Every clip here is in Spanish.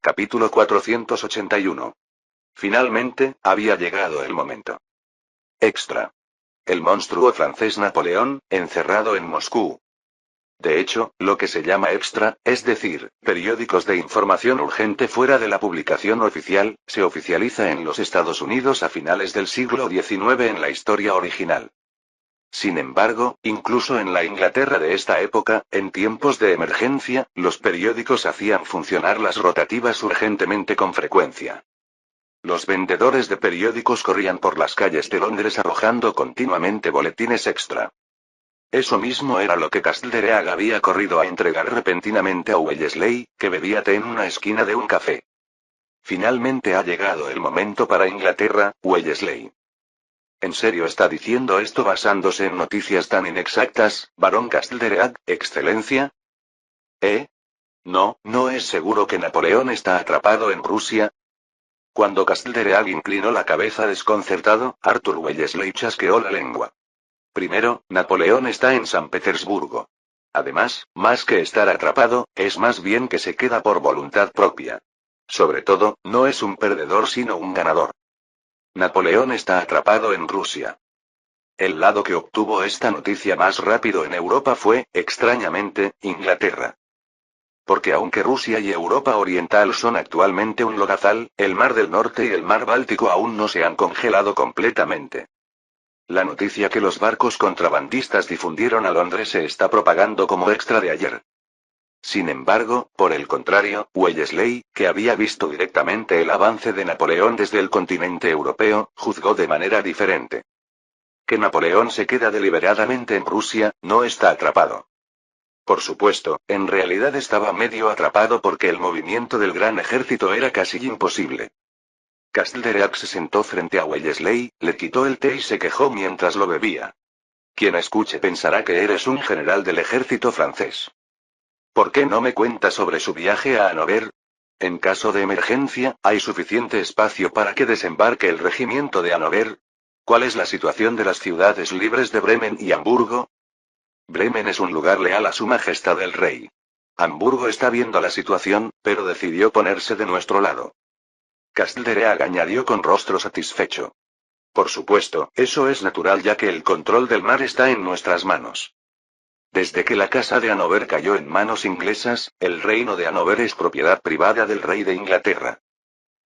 Capítulo 481. Finalmente, había llegado el momento. Extra. El monstruo francés Napoleón, encerrado en Moscú. De hecho, lo que se llama extra, es decir, periódicos de información urgente fuera de la publicación oficial, se oficializa en los Estados Unidos a finales del siglo XIX en la historia original. Sin embargo, incluso en la Inglaterra de esta época, en tiempos de emergencia, los periódicos hacían funcionar las rotativas urgentemente con frecuencia. Los vendedores de periódicos corrían por las calles de Londres arrojando continuamente boletines extra. Eso mismo era lo que Castlereagh había corrido a entregar repentinamente a Wellesley, que bebía té en una esquina de un café. Finalmente ha llegado el momento para Inglaterra, Wellesley. ¿En serio está diciendo esto basándose en noticias tan inexactas, barón Castlereagh, excelencia? No, ¿no es seguro que Napoleón está atrapado en Rusia? Cuando Castlereagh inclinó la cabeza desconcertado, Arthur Wellesley chasqueó la lengua. Primero, Napoleón está en San Petersburgo. Además, más que estar atrapado, es más bien que se queda por voluntad propia. Sobre todo, no es un perdedor sino un ganador. Napoleón está atrapado en Rusia. El lado que obtuvo esta noticia más rápido en Europa fue, extrañamente, Inglaterra. Porque aunque Rusia y Europa Oriental son actualmente un lodazal, el Mar del Norte y el Mar Báltico aún no se han congelado completamente. La noticia que los barcos contrabandistas difundieron a Londres se está propagando como extra de ayer. Sin embargo, por el contrario, Wellesley, que había visto directamente el avance de Napoleón desde el continente europeo, juzgó de manera diferente. Que Napoleón se queda deliberadamente en Rusia, no está atrapado. Por supuesto, en realidad estaba medio atrapado porque el movimiento del gran ejército era casi imposible. Castlereagh se sentó frente a Wellesley, le quitó el té y se quejó mientras lo bebía. Quien escuche pensará que eres un general del ejército francés. ¿Por qué no me cuenta sobre su viaje a Hannover? En caso de emergencia, ¿hay suficiente espacio para que desembarque el regimiento de Hannover? ¿Cuál es la situación de las ciudades libres de Bremen y Hamburgo? Bremen es un lugar leal a su majestad el rey. Hamburgo está viendo la situación, pero decidió ponerse de nuestro lado. Castlereagh añadió con rostro satisfecho. Por supuesto, eso es natural ya que el control del mar está en nuestras manos. Desde que la casa de Hannover cayó en manos inglesas, el reino de Hannover es propiedad privada del rey de Inglaterra.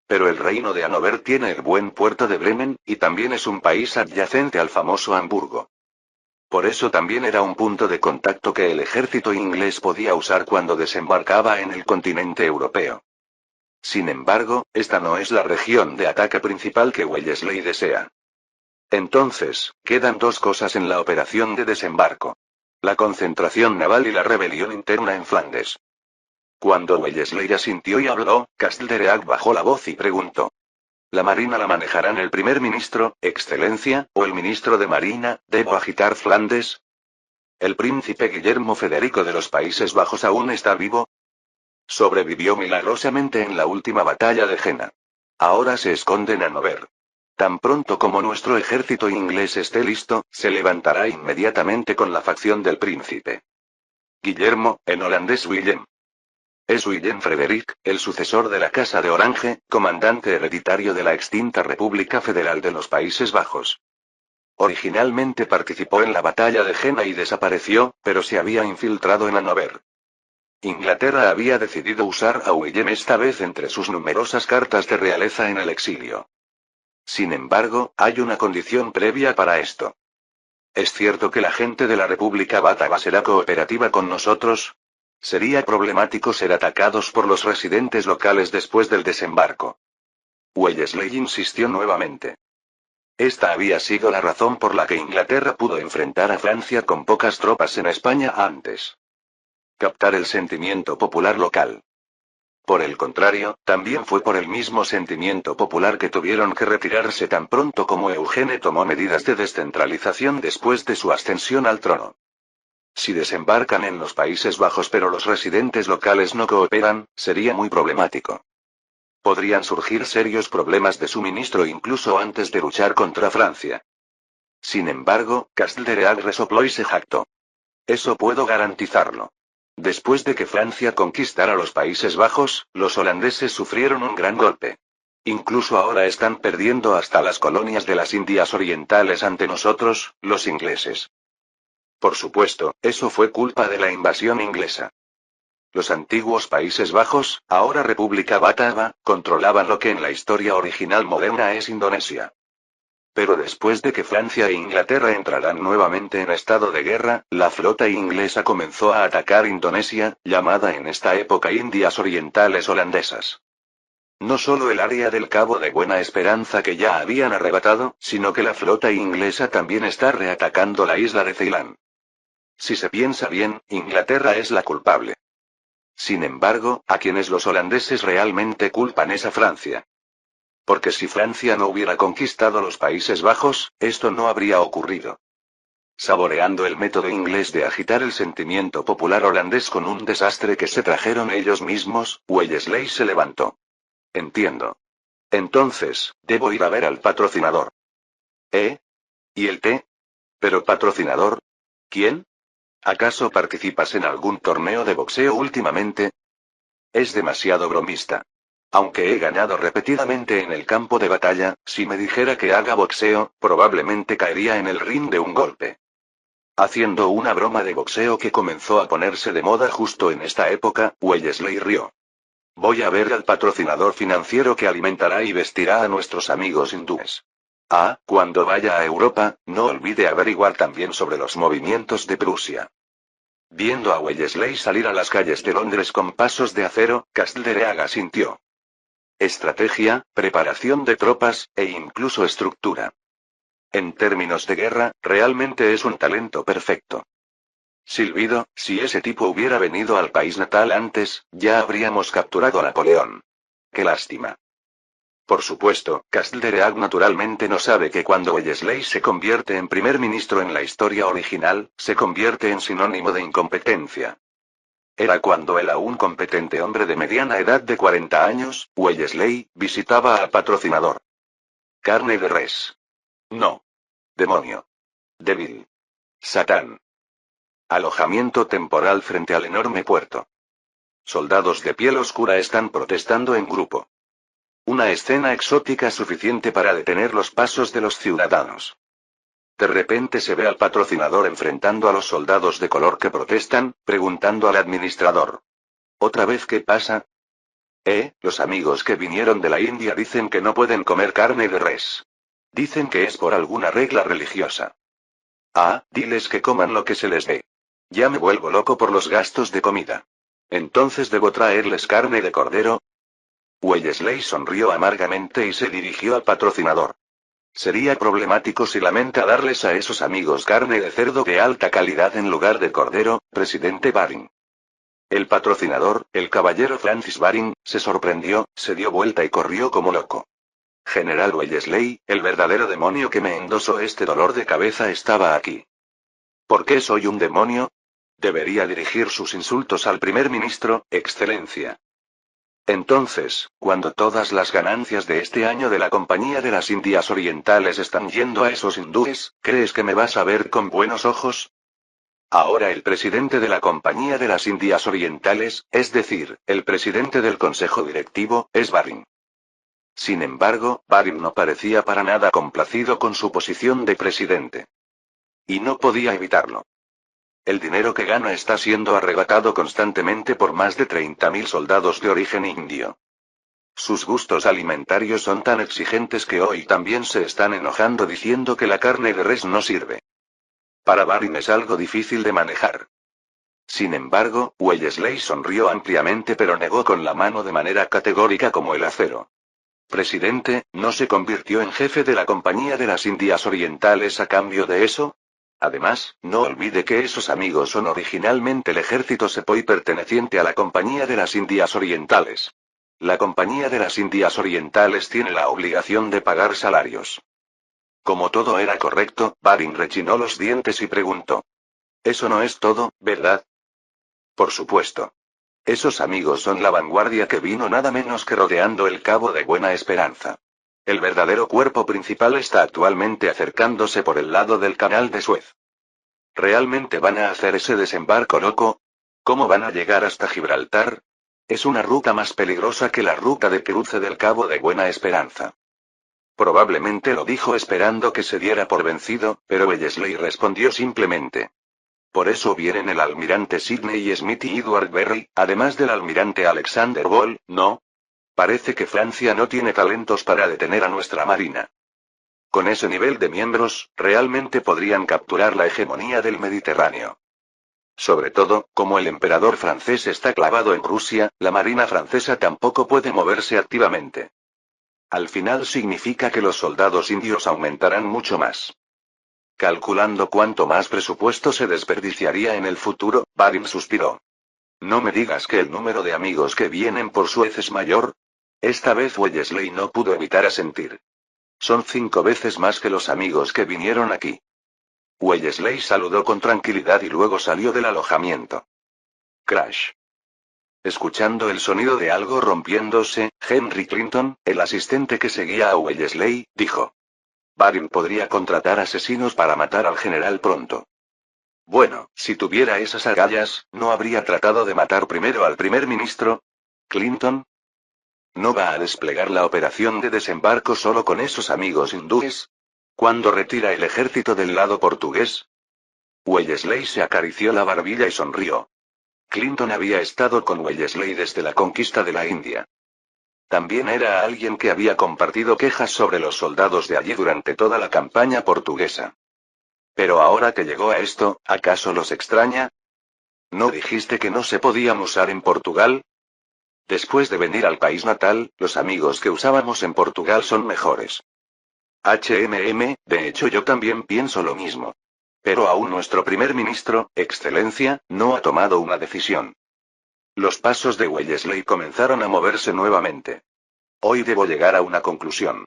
Pero el reino de Hannover tiene el buen puerto de Bremen, y también es un país adyacente al famoso Hamburgo. Por eso también era un punto de contacto que el ejército inglés podía usar cuando desembarcaba en el continente europeo. Sin embargo, esta no es la región de ataque principal que Wellesley desea. Entonces, quedan dos cosas en la operación de desembarco. La concentración naval y la rebelión interna en Flandes. Cuando Wellesley asintió y habló, Castlereagh bajó la voz y preguntó. ¿La Marina la manejarán el primer ministro, excelencia, o el ministro de Marina? ¿Debo agitar Flandes? ¿El príncipe Guillermo Federico de los Países Bajos aún está vivo? Sobrevivió milagrosamente en la última batalla de Jena. Ahora se esconde en Hannover. Tan pronto como nuestro ejército inglés esté listo, se levantará inmediatamente con la facción del príncipe. Guillermo, en holandés Willem. Es Willem Frederick, el sucesor de la Casa de Orange, comandante hereditario de la extinta República Federal de los Países Bajos. Originalmente participó en la batalla de Jena y desapareció, pero se había infiltrado en Hannover. Inglaterra había decidido usar a Willem esta vez entre sus numerosas cartas de realeza en el exilio. Sin embargo, hay una condición previa para esto. ¿Es cierto que la gente de la República Bátava será cooperativa con nosotros? Sería problemático ser atacados por los residentes locales después del desembarco. Wellesley insistió nuevamente. Esta había sido la razón por la que Inglaterra pudo enfrentar a Francia con pocas tropas en España antes. Captar el sentimiento popular local. Por el contrario, también fue por el mismo sentimiento popular que tuvieron que retirarse tan pronto como Eugene tomó medidas de descentralización después de su ascensión al trono. Si desembarcan en los Países Bajos pero los residentes locales no cooperan, sería muy problemático. Podrían surgir serios problemas de suministro incluso antes de luchar contra Francia. Sin embargo, Castlereagh resopló y se jactó. Eso puedo garantizarlo. Después de que Francia conquistara los Países Bajos, los holandeses sufrieron un gran golpe. Incluso ahora están perdiendo hasta las colonias de las Indias Orientales ante nosotros, los ingleses. Por supuesto, eso fue culpa de la invasión inglesa. Los antiguos Países Bajos, ahora República Batava, controlaban lo que en la historia original moderna es Indonesia. Pero después de que Francia e Inglaterra entraran nuevamente en estado de guerra, la flota inglesa comenzó a atacar Indonesia, llamada en esta época Indias Orientales Holandesas. No solo el área del Cabo de Buena Esperanza que ya habían arrebatado, sino que la flota inglesa también está reatacando la isla de Ceilán. Si se piensa bien, Inglaterra es la culpable. Sin embargo, a quienes los holandeses realmente culpan es a Francia. Porque si Francia no hubiera conquistado los Países Bajos, esto no habría ocurrido. Saboreando el método inglés de agitar el sentimiento popular holandés con un desastre que se trajeron ellos mismos, Wellesley se levantó. Entiendo. Entonces, debo ir a ver al patrocinador. ¿Eh? ¿Y el té? ¿Pero patrocinador? ¿Quién? ¿Acaso participas en algún torneo de boxeo últimamente? Es demasiado bromista. Aunque he ganado repetidamente en el campo de batalla, si me dijera que haga boxeo, probablemente caería en el ring de un golpe. Haciendo una broma de boxeo que comenzó a ponerse de moda justo en esta época, Wellesley rió. Voy a ver al patrocinador financiero que alimentará y vestirá a nuestros amigos hindúes. Ah, cuando vaya a Europa, no olvide averiguar también sobre los movimientos de Prusia. Viendo a Wellesley salir a las calles de Londres con pasos de acero, Castlereagh sintió. Estrategia, preparación de tropas, e incluso estructura. En términos de guerra, realmente es un talento perfecto. Silbido, si ese tipo hubiera venido al país natal antes, ya habríamos capturado a Napoleón. Qué lástima. Por supuesto, Castlereagh naturalmente no sabe que cuando Wellesley se convierte en primer ministro en la historia original, se convierte en sinónimo de incompetencia. Era cuando el aún competente hombre de mediana edad de 40 años, Wellesley, visitaba al patrocinador. Carne de res. No. Demonio. Débil. Satán. Alojamiento temporal frente al enorme puerto. Soldados de piel oscura están protestando en grupo. Una escena exótica suficiente para detener los pasos de los ciudadanos. De repente se ve al patrocinador enfrentando a los soldados de color que protestan, preguntando al administrador. ¿Otra vez qué pasa? Los amigos que vinieron de la India dicen que no pueden comer carne de res. Dicen que es por alguna regla religiosa. Ah, diles que coman lo que se les dé. Ya me vuelvo loco por los gastos de comida. Entonces debo traerles carne de cordero. Wellesley sonrió amargamente y se dirigió al patrocinador. Sería problemático si lamenta darles a esos amigos carne de cerdo de alta calidad en lugar de cordero, presidente Baring. El patrocinador, el caballero Francis Baring, se sorprendió, se dio vuelta y corrió como loco. General Wellesley, el verdadero demonio que me endosó este dolor de cabeza estaba aquí. ¿Por qué soy un demonio? Debería dirigir sus insultos al primer ministro, excelencia. Entonces, cuando todas las ganancias de este año de la Compañía de las Indias Orientales están yendo a esos hindúes, ¿crees que me vas a ver con buenos ojos? Ahora el presidente de la Compañía de las Indias Orientales, es decir, el presidente del Consejo Directivo, es Baring. Sin embargo, Baring no parecía para nada complacido con su posición de presidente. Y no podía evitarlo. El dinero que gana está siendo arrebatado constantemente por más de 30.000 soldados de origen indio. Sus gustos alimentarios son tan exigentes que hoy también se están enojando diciendo que la carne de res no sirve. Para Baring es algo difícil de manejar. Sin embargo, Wellesley sonrió ampliamente pero negó con la mano de manera categórica como el acero. Presidente, ¿no se convirtió en jefe de la Compañía de las Indias Orientales a cambio de eso? Además, no olvide que esos amigos son originalmente el ejército sepoy perteneciente a la Compañía de las Indias Orientales. La Compañía de las Indias Orientales tiene la obligación de pagar salarios. Como todo era correcto, Baring rechinó los dientes y preguntó. Eso no es todo, ¿verdad? Por supuesto. Esos amigos son la vanguardia que vino nada menos que rodeando el Cabo de Buena Esperanza. El verdadero cuerpo principal está actualmente acercándose por el lado del canal de Suez. ¿Realmente van a hacer ese desembarco loco? ¿Cómo van a llegar hasta Gibraltar? Es una ruta más peligrosa que la ruta de cruce del Cabo de Buena Esperanza. Probablemente lo dijo esperando que se diera por vencido, pero Wellesley respondió simplemente. Por eso vienen el almirante Sidney Smith y Edward Berry, además del almirante Alexander Ball, ¿no? Parece que Francia no tiene talentos para detener a nuestra marina. Con ese nivel de miembros, realmente podrían capturar la hegemonía del Mediterráneo. Sobre todo, como el emperador francés está clavado en Rusia, la marina francesa tampoco puede moverse activamente. Al final significa que los soldados indios aumentarán mucho más. Calculando cuánto más presupuesto se desperdiciaría en el futuro, Baring suspiró. No me digas que el número de amigos que vienen por Suez es mayor. Esta vez Wellesley no pudo evitar asentir. Son 5 veces más que los amigos que vinieron aquí. Wellesley saludó con tranquilidad y luego salió del alojamiento. Crash. Escuchando el sonido de algo rompiéndose, Henry Clinton, el asistente que seguía a Wellesley, dijo. Baring podría contratar asesinos para matar al general pronto. Bueno, si tuviera esas agallas, ¿no habría tratado de matar primero al primer ministro? ¿Clinton? ¿No va a desplegar la operación de desembarco solo con esos amigos hindúes? ¿Cuándo retira el ejército del lado portugués? Wellesley se acarició la barbilla y sonrió. Clinton había estado con Wellesley desde la conquista de la India. También era alguien que había compartido quejas sobre los soldados de allí durante toda la campaña portuguesa. Pero ahora que llegó a esto, ¿acaso los extraña? ¿No dijiste que no se podían usar en Portugal? Después de venir al país natal, los amigos que usábamos en Portugal son mejores. De hecho yo también pienso lo mismo. Pero aún nuestro primer ministro, Excelencia, no ha tomado una decisión. Los pasos de Wellesley comenzaron a moverse nuevamente. Hoy debo llegar a una conclusión.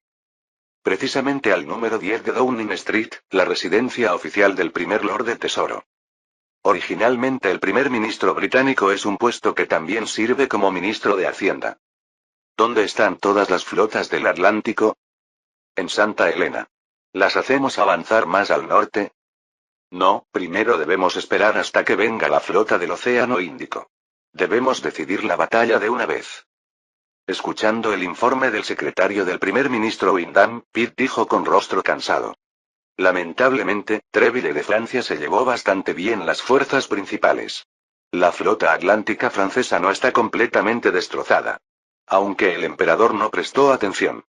Precisamente al número 10 de Downing Street, la residencia oficial del primer Lord del Tesoro. Originalmente el primer ministro británico es un puesto que también sirve como ministro de Hacienda. ¿Dónde están todas las flotas del Atlántico? En Santa Helena. ¿Las hacemos avanzar más al norte? No, primero debemos esperar hasta que venga la flota del Océano Índico. Debemos decidir la batalla de una vez. Escuchando el informe del secretario del primer ministro Windham, Pitt dijo con rostro cansado. Lamentablemente, Treville de Francia se llevó bastante bien las fuerzas principales. La flota atlántica francesa no está completamente destrozada. Aunque el emperador no prestó atención.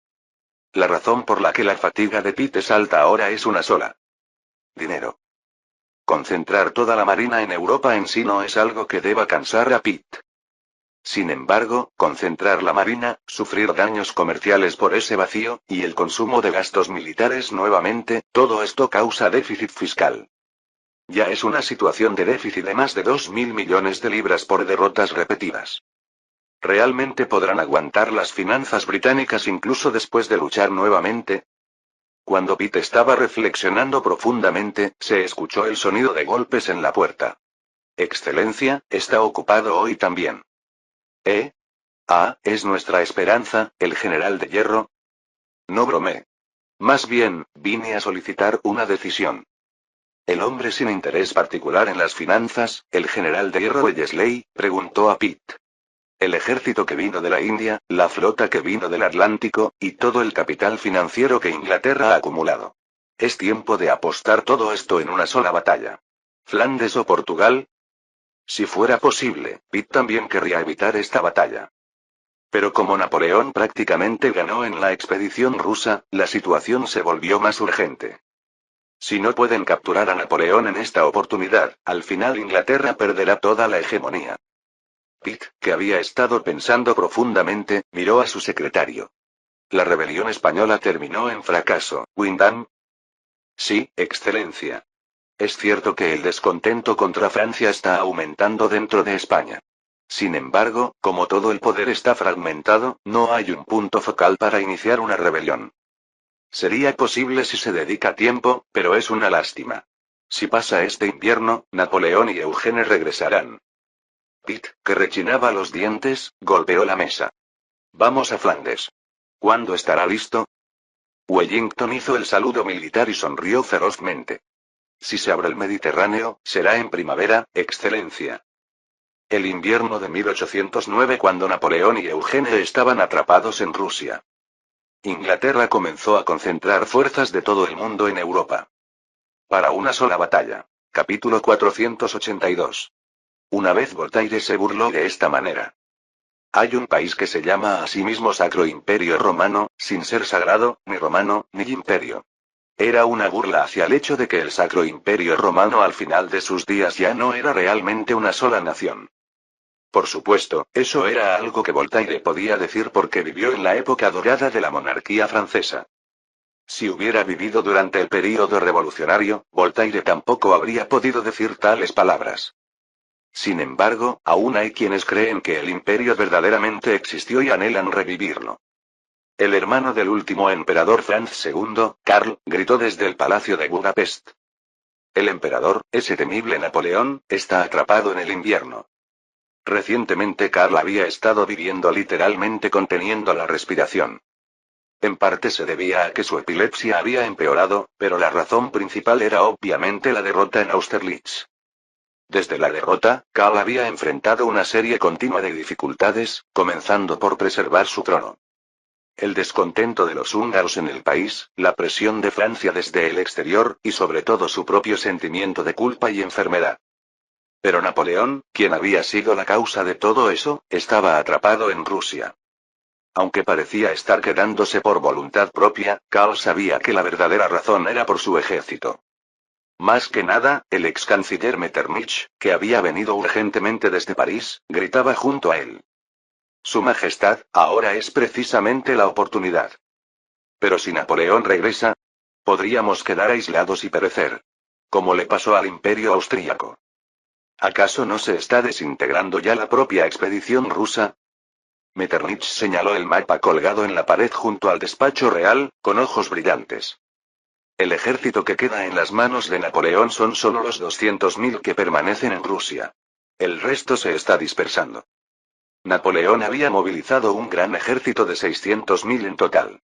La razón por la que la fatiga de Pitt es alta ahora es una sola. Dinero. Concentrar toda la marina en Europa en sí no es algo que deba cansar a Pitt. Sin embargo, concentrar la marina, sufrir daños comerciales por ese vacío, y el consumo de gastos militares nuevamente, todo esto causa déficit fiscal. Ya es una situación de déficit de más de 2.000 millones de libras por derrotas repetidas. ¿Realmente podrán aguantar las finanzas británicas incluso después de luchar nuevamente? Cuando Pitt estaba reflexionando profundamente, se escuchó el sonido de golpes en la puerta. Excelencia, está ocupado hoy también. ¿Es nuestra esperanza, el general de hierro? No bromé. Más bien, vine a solicitar una decisión. El hombre sin interés particular en las finanzas, el general de hierro Wellesley, preguntó a Pitt. El ejército que vino de la India, la flota que vino del Atlántico, y todo el capital financiero que Inglaterra ha acumulado. Es tiempo de apostar todo esto en una sola batalla. ¿Flandes o Portugal? Si fuera posible, Pitt también querría evitar esta batalla. Pero como Napoleón prácticamente ganó en la expedición rusa, la situación se volvió más urgente. Si no pueden capturar a Napoleón en esta oportunidad, al final Inglaterra perderá toda la hegemonía. Pitt, que había estado pensando profundamente, miró a su secretario. ¿La rebelión española terminó en fracaso, Windham? Sí, Excelencia. Es cierto que el descontento contra Francia está aumentando dentro de España. Sin embargo, como todo el poder está fragmentado, no hay un punto focal para iniciar una rebelión. Sería posible si se dedica tiempo, pero es una lástima. Si pasa este invierno, Napoleón y Eugene regresarán. Pitt, que rechinaba los dientes, golpeó la mesa. Vamos a Flandes. ¿Cuándo estará listo? Wellington hizo el saludo militar y sonrió ferozmente. Si se abre el Mediterráneo, será en primavera, Excelencia. El invierno de 1809, cuando Napoleón y Eugene estaban atrapados en Rusia. Inglaterra comenzó a concentrar fuerzas de todo el mundo en Europa. Para una sola batalla. Capítulo 482. Una vez Voltaire se burló de esta manera. Hay un país que se llama a sí mismo Sacro Imperio Romano, sin ser sagrado, ni romano, ni imperio. Era una burla hacia el hecho de que el Sacro Imperio Romano al final de sus días ya no era realmente una sola nación. Por supuesto, eso era algo que Voltaire podía decir porque vivió en la época dorada de la monarquía francesa. Si hubiera vivido durante el período revolucionario, Voltaire tampoco habría podido decir tales palabras. Sin embargo, aún hay quienes creen que el imperio verdaderamente existió y anhelan revivirlo. El hermano del último emperador Franz II, Karl, gritó desde el palacio de Budapest. El emperador, ese temible Napoleón, está atrapado en el invierno. Recientemente Karl había estado viviendo literalmente conteniendo la respiración. En parte se debía a que su epilepsia había empeorado, pero la razón principal era obviamente la derrota en Austerlitz. Desde la derrota, Karl había enfrentado una serie continua de dificultades, comenzando por preservar su trono. El descontento de los húngaros en el país, la presión de Francia desde el exterior, y sobre todo su propio sentimiento de culpa y enfermedad. Pero Napoleón, quien había sido la causa de todo eso, estaba atrapado en Rusia. Aunque parecía estar quedándose por voluntad propia, Karl sabía que la verdadera razón era por su ejército. Más que nada, el ex canciller Metternich, que había venido urgentemente desde París, gritaba junto a él. Su Majestad, ahora es precisamente la oportunidad. Pero si Napoleón regresa, podríamos quedar aislados y perecer. Como le pasó al Imperio austríaco. ¿Acaso no se está desintegrando ya la propia expedición rusa? Metternich señaló el mapa colgado en la pared junto al despacho real, con ojos brillantes. El ejército que queda en las manos de Napoleón son solo los 200.000 que permanecen en Rusia. El resto se está dispersando. Napoleón había movilizado un gran ejército de 600.000 en total.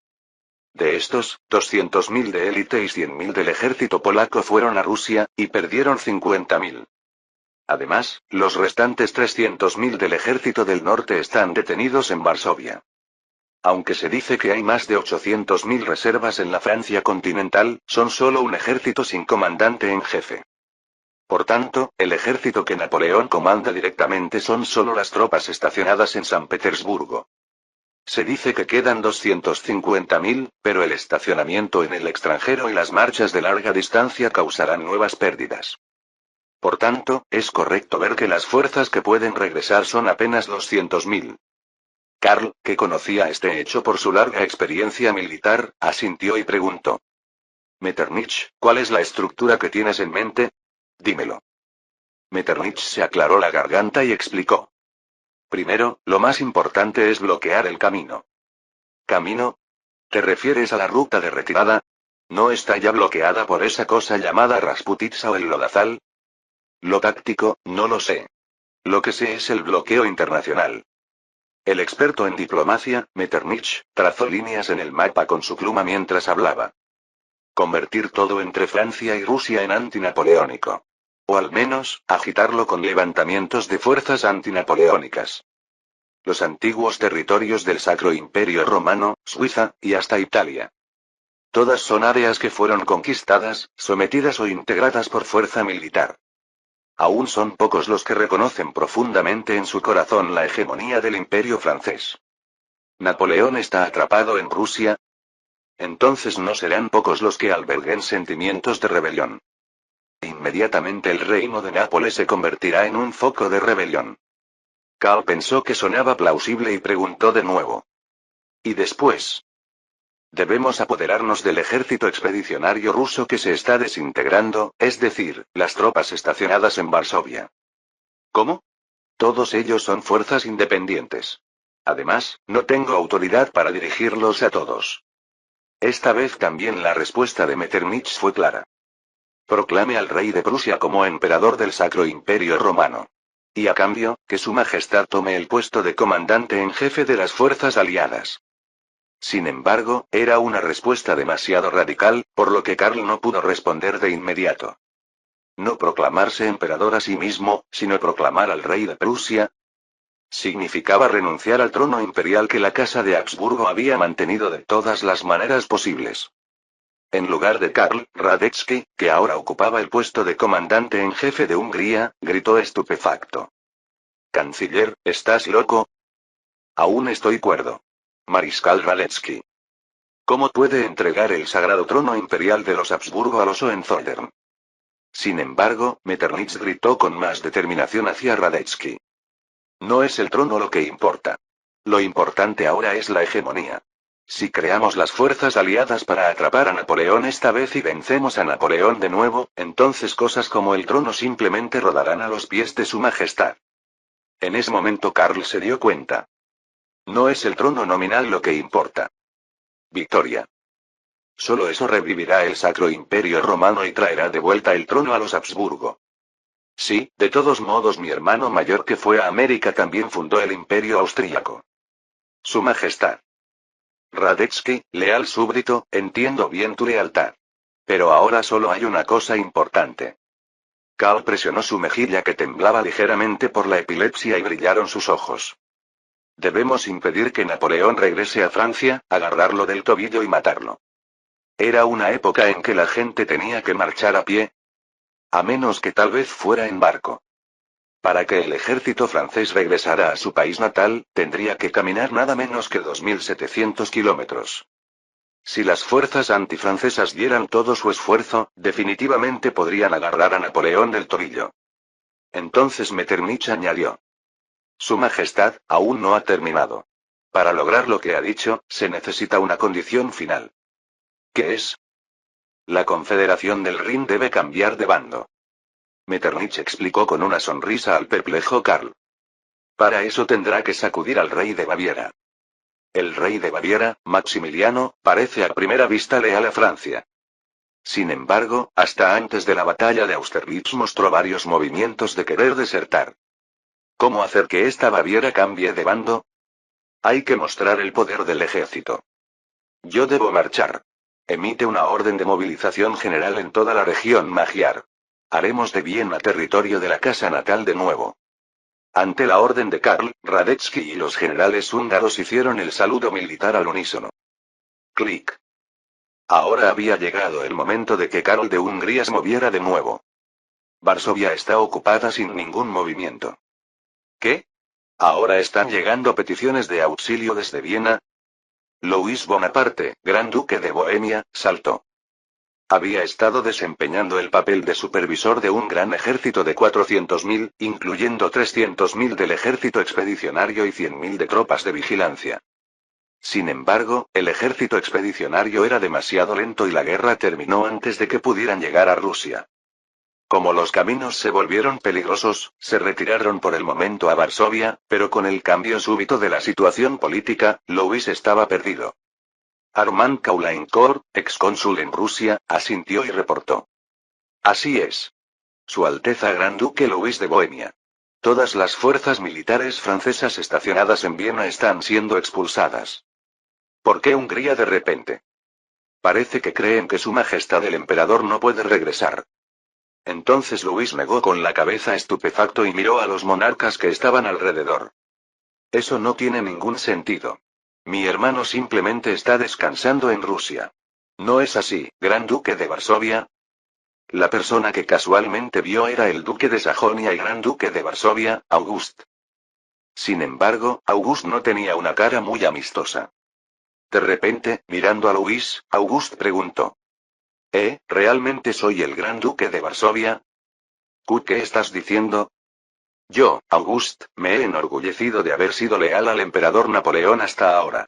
De estos, 200.000 de élite y 100.000 del ejército polaco fueron a Rusia, y perdieron 50.000. Además, los restantes 300.000 del ejército del norte están detenidos en Varsovia. Aunque se dice que hay más de 800.000 reservas en la Francia continental, son solo un ejército sin comandante en jefe. Por tanto, el ejército que Napoleón comanda directamente son solo las tropas estacionadas en San Petersburgo. Se dice que quedan 250.000, pero el estacionamiento en el extranjero y las marchas de larga distancia causarán nuevas pérdidas. Por tanto, es correcto ver que las fuerzas que pueden regresar son apenas 200.000. Karl, que conocía este hecho por su larga experiencia militar, asintió y preguntó. Metternich, ¿cuál es la estructura que tienes en mente? Dímelo. Metternich se aclaró la garganta y explicó. Primero, lo más importante es bloquear el camino. ¿Camino? ¿Te refieres a la ruta de retirada? ¿No está ya bloqueada por esa cosa llamada Rasputitsa o el lodazal? Lo táctico, no lo sé. Lo que sé es el bloqueo internacional. El experto en diplomacia, Metternich, trazó líneas en el mapa con su pluma mientras hablaba. Convertir todo entre Francia y Rusia en antinapoleónico. O al menos, agitarlo con levantamientos de fuerzas antinapoleónicas. Los antiguos territorios del Sacro Imperio Romano, Suiza, y hasta Italia. Todas son áreas que fueron conquistadas, sometidas o integradas por fuerza militar. Aún son pocos los que reconocen profundamente en su corazón la hegemonía del Imperio francés. ¿Napoleón está atrapado en Rusia? Entonces no serán pocos los que alberguen sentimientos de rebelión. Inmediatamente el reino de Nápoles se convertirá en un foco de rebelión. Karl pensó que sonaba plausible y preguntó de nuevo. ¿Y después? Debemos apoderarnos del ejército expedicionario ruso que se está desintegrando, es decir, las tropas estacionadas en Varsovia. ¿Cómo? Todos ellos son fuerzas independientes. Además, no tengo autoridad para dirigirlos a todos. Esta vez también la respuesta de Metternich fue clara. Proclame al rey de Prusia como emperador del Sacro Imperio Romano. Y a cambio, que su majestad tome el puesto de comandante en jefe de las fuerzas aliadas. Sin embargo, era una respuesta demasiado radical, por lo que Karl no pudo responder de inmediato. No proclamarse emperador a sí mismo, sino proclamar al rey de Prusia. Significaba renunciar al trono imperial que la casa de Habsburgo había mantenido de todas las maneras posibles. En lugar de Karl, Radetzky, que ahora ocupaba el puesto de comandante en jefe de Hungría, gritó estupefacto. Canciller, ¿estás loco? Aún estoy cuerdo. Mariscal Radetzky. ¿Cómo puede entregar el sagrado trono imperial de los Habsburgo a los Hohenzollern? Sin embargo, Metternich gritó con más determinación hacia Radetzky. No es el trono lo que importa. Lo importante ahora es la hegemonía. Si creamos las fuerzas aliadas para atrapar a Napoleón esta vez y vencemos a Napoleón de nuevo, entonces cosas como el trono simplemente rodarán a los pies de su majestad. En ese momento Karl se dio cuenta. No es el trono nominal lo que importa. Victoria. Solo eso revivirá el Sacro Imperio Romano y traerá de vuelta el trono a los Habsburgo. Sí, de todos modos mi hermano mayor que fue a América también fundó el Imperio Austríaco. Su Majestad. Radetzky, leal súbdito, entiendo bien tu lealtad. Pero ahora solo hay una cosa importante. Karl presionó su mejilla que temblaba ligeramente por la epilepsia y brillaron sus ojos. Debemos impedir que Napoleón regrese a Francia, agarrarlo del tobillo y matarlo. Era una época en que la gente tenía que marchar a pie. A menos que tal vez fuera en barco. Para que el ejército francés regresara a su país natal, tendría que caminar nada menos que 2.700 kilómetros. Si las fuerzas antifrancesas dieran todo su esfuerzo, definitivamente podrían agarrar a Napoleón del tobillo. Entonces Metternich añadió. Su Majestad, aún no ha terminado. Para lograr lo que ha dicho, se necesita una condición final. ¿Qué es? La Confederación del Rin debe cambiar de bando. Metternich explicó con una sonrisa al perplejo Karl. Para eso tendrá que sacudir al rey de Baviera. El rey de Baviera, Maximiliano, parece a primera vista leal a Francia. Sin embargo, hasta antes de la batalla de Austerlitz mostró varios movimientos de querer desertar. ¿Cómo hacer que esta Baviera cambie de bando? Hay que mostrar el poder del ejército. Yo debo marchar. Emite una orden de movilización general en toda la región Magyar. Haremos de Viena territorio de la casa natal de nuevo. Ante la orden de Karl, Radetzky y los generales húngaros hicieron el saludo militar al unísono. Clic. Ahora había llegado el momento de que Karl de Hungría se moviera de nuevo. Varsovia está ocupada sin ningún movimiento. ¿Qué? ¿Ahora están llegando peticiones de auxilio desde Viena? Louis Bonaparte, Gran Duque de Bohemia, saltó. Había estado desempeñando el papel de supervisor de un gran ejército de 400.000, incluyendo 300.000 del ejército expedicionario y 100.000 de tropas de vigilancia. Sin embargo, el ejército expedicionario era demasiado lento y la guerra terminó antes de que pudieran llegar a Rusia. Como los caminos se volvieron peligrosos, se retiraron por el momento a Varsovia, pero con el cambio súbito de la situación política, Louis estaba perdido. Armand Caulaincourt, excónsul en Rusia, asintió y reportó. Así es. Su Alteza Gran Duque Louis de Bohemia. Todas las fuerzas militares francesas estacionadas en Viena están siendo expulsadas. ¿Por qué Hungría de repente? Parece que creen que Su Majestad el Emperador no puede regresar. Entonces Louis negó con la cabeza estupefacto y miró a los monarcas que estaban alrededor. Eso no tiene ningún sentido. Mi hermano simplemente está descansando en Rusia. ¿No es así, Gran Duque de Varsovia? La persona que casualmente vio era el Duque de Sajonia y Gran Duque de Varsovia, August. Sin embargo, August no tenía una cara muy amistosa. De repente, mirando a Louis, August preguntó. ¿Realmente soy el Gran Duque de Varsovia? ¿Qué estás diciendo? Yo, August, me he enorgullecido de haber sido leal al emperador Napoleón hasta ahora.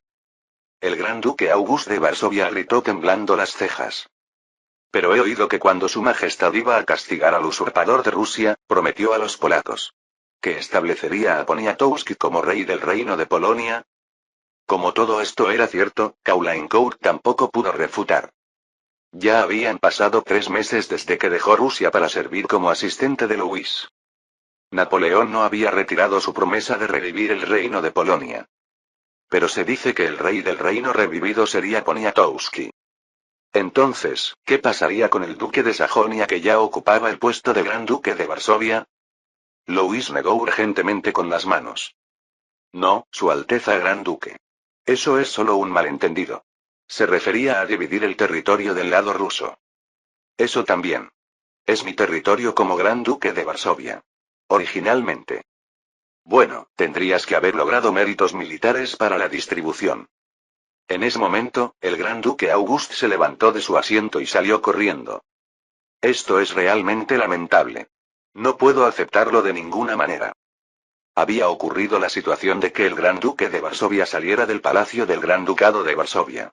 El Gran Duque August de Varsovia gritó temblando las cejas. Pero he oído que cuando Su Majestad iba a castigar al usurpador de Rusia, prometió a los polacos que establecería a Poniatowski como rey del reino de Polonia. Como todo esto era cierto, Caulaincourt tampoco pudo refutar. Ya habían pasado 3 meses desde que dejó Rusia para servir como asistente de Louis. Napoleón no había retirado su promesa de revivir el reino de Polonia. Pero se dice que el rey del reino revivido sería Poniatowski. Entonces, ¿qué pasaría con el duque de Sajonia que ya ocupaba el puesto de gran duque de Varsovia? Louis negó urgentemente con las manos. No, Su Alteza Gran Duque. Eso es solo un malentendido. Se refería a dividir el territorio del lado ruso. Eso también. Es mi territorio como Gran Duque de Varsovia. Originalmente. Bueno, tendrías que haber logrado méritos militares para la distribución. En ese momento, el Gran Duque August se levantó de su asiento y salió corriendo. Esto es realmente lamentable. No puedo aceptarlo de ninguna manera. Había ocurrido la situación de que el Gran Duque de Varsovia saliera del palacio del Gran Ducado de Varsovia.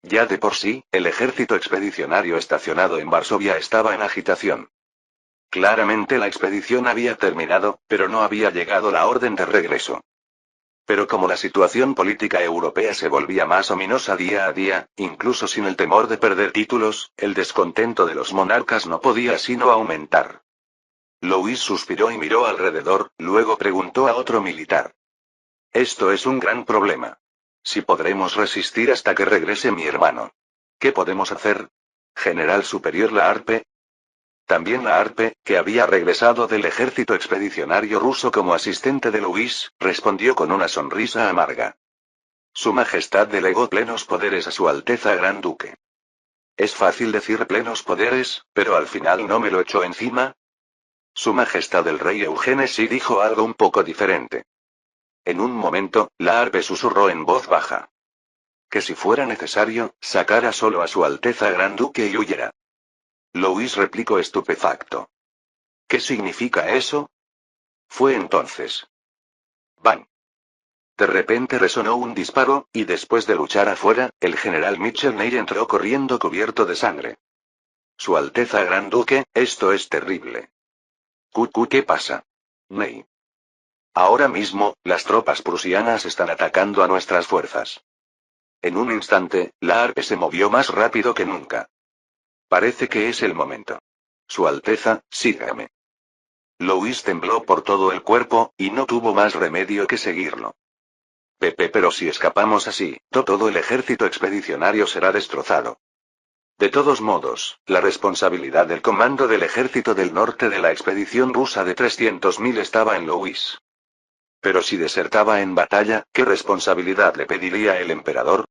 Ya de por sí, el ejército expedicionario estacionado en Varsovia estaba en agitación. Claramente la expedición había terminado, pero no había llegado la orden de regreso. Pero como la situación política europea se volvía más ominosa día a día, incluso sin el temor de perder títulos, el descontento de los monarcas no podía sino aumentar. Louis suspiró y miró alrededor, luego preguntó a otro militar. Esto es un gran problema. Si podremos resistir hasta que regrese mi hermano. ¿Qué podemos hacer? General Superior Laharpe. También Laharpe, que había regresado del ejército expedicionario ruso como asistente de Louis, respondió con una sonrisa amarga. Su Majestad delegó plenos poderes a Su Alteza Gran Duque. Es fácil decir plenos poderes, pero al final no me lo echó encima. Su Majestad el Rey Eugene sí dijo algo un poco diferente. En un momento, Laharpe susurró en voz baja. Que si fuera necesario, sacara solo a Su Alteza Gran Duque y huyera. Louis replicó estupefacto. ¿Qué significa eso? Fue entonces. ¡Bang! De repente resonó un disparo, y después de luchar afuera, el general Michel Ney entró corriendo cubierto de sangre. Su Alteza Gran Duque, esto es terrible. ¿Qué pasa? Ney. Ahora mismo, las tropas prusianas están atacando a nuestras fuerzas. En un instante, Laharpe se movió más rápido que nunca. Parece que es el momento. Su Alteza, sígame. Louis tembló por todo el cuerpo, y no tuvo más remedio que seguirlo. Pero si escapamos así, todo el ejército expedicionario será destrozado. De todos modos, la responsabilidad del comando del ejército del norte de la expedición rusa de 300.000 estaba en Louis. Pero si desertaba en batalla, ¿qué responsabilidad le pediría el emperador?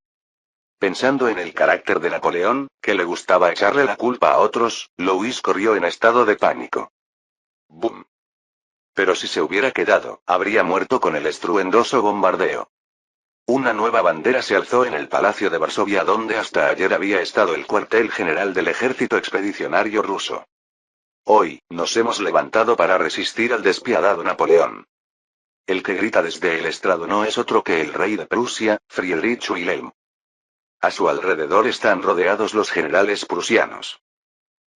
Pensando en el carácter de Napoleón, que le gustaba echarle la culpa a otros, Louis corrió en estado de pánico. ¡Bum! Pero si se hubiera quedado, habría muerto con el estruendoso bombardeo. Una nueva bandera se alzó en el palacio de Varsovia donde hasta ayer había estado el cuartel general del ejército expedicionario ruso. Hoy, nos hemos levantado para resistir al despiadado Napoleón. El que grita desde el estrado no es otro que el rey de Prusia, Friedrich Wilhelm. A su alrededor están rodeados los generales prusianos.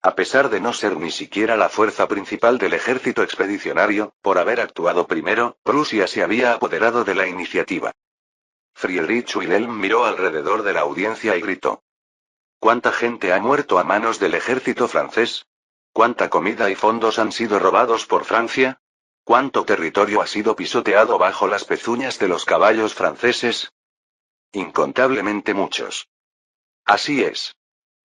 A pesar de no ser ni siquiera la fuerza principal del ejército expedicionario, por haber actuado primero, Prusia se había apoderado de la iniciativa. Friedrich Wilhelm miró alrededor de la audiencia y gritó. ¿Cuánta gente ha muerto a manos del ejército francés? ¿Cuánta comida y fondos han sido robados por Francia? ¿Cuánto territorio ha sido pisoteado bajo las pezuñas de los caballos franceses? Incontablemente muchos. Así es.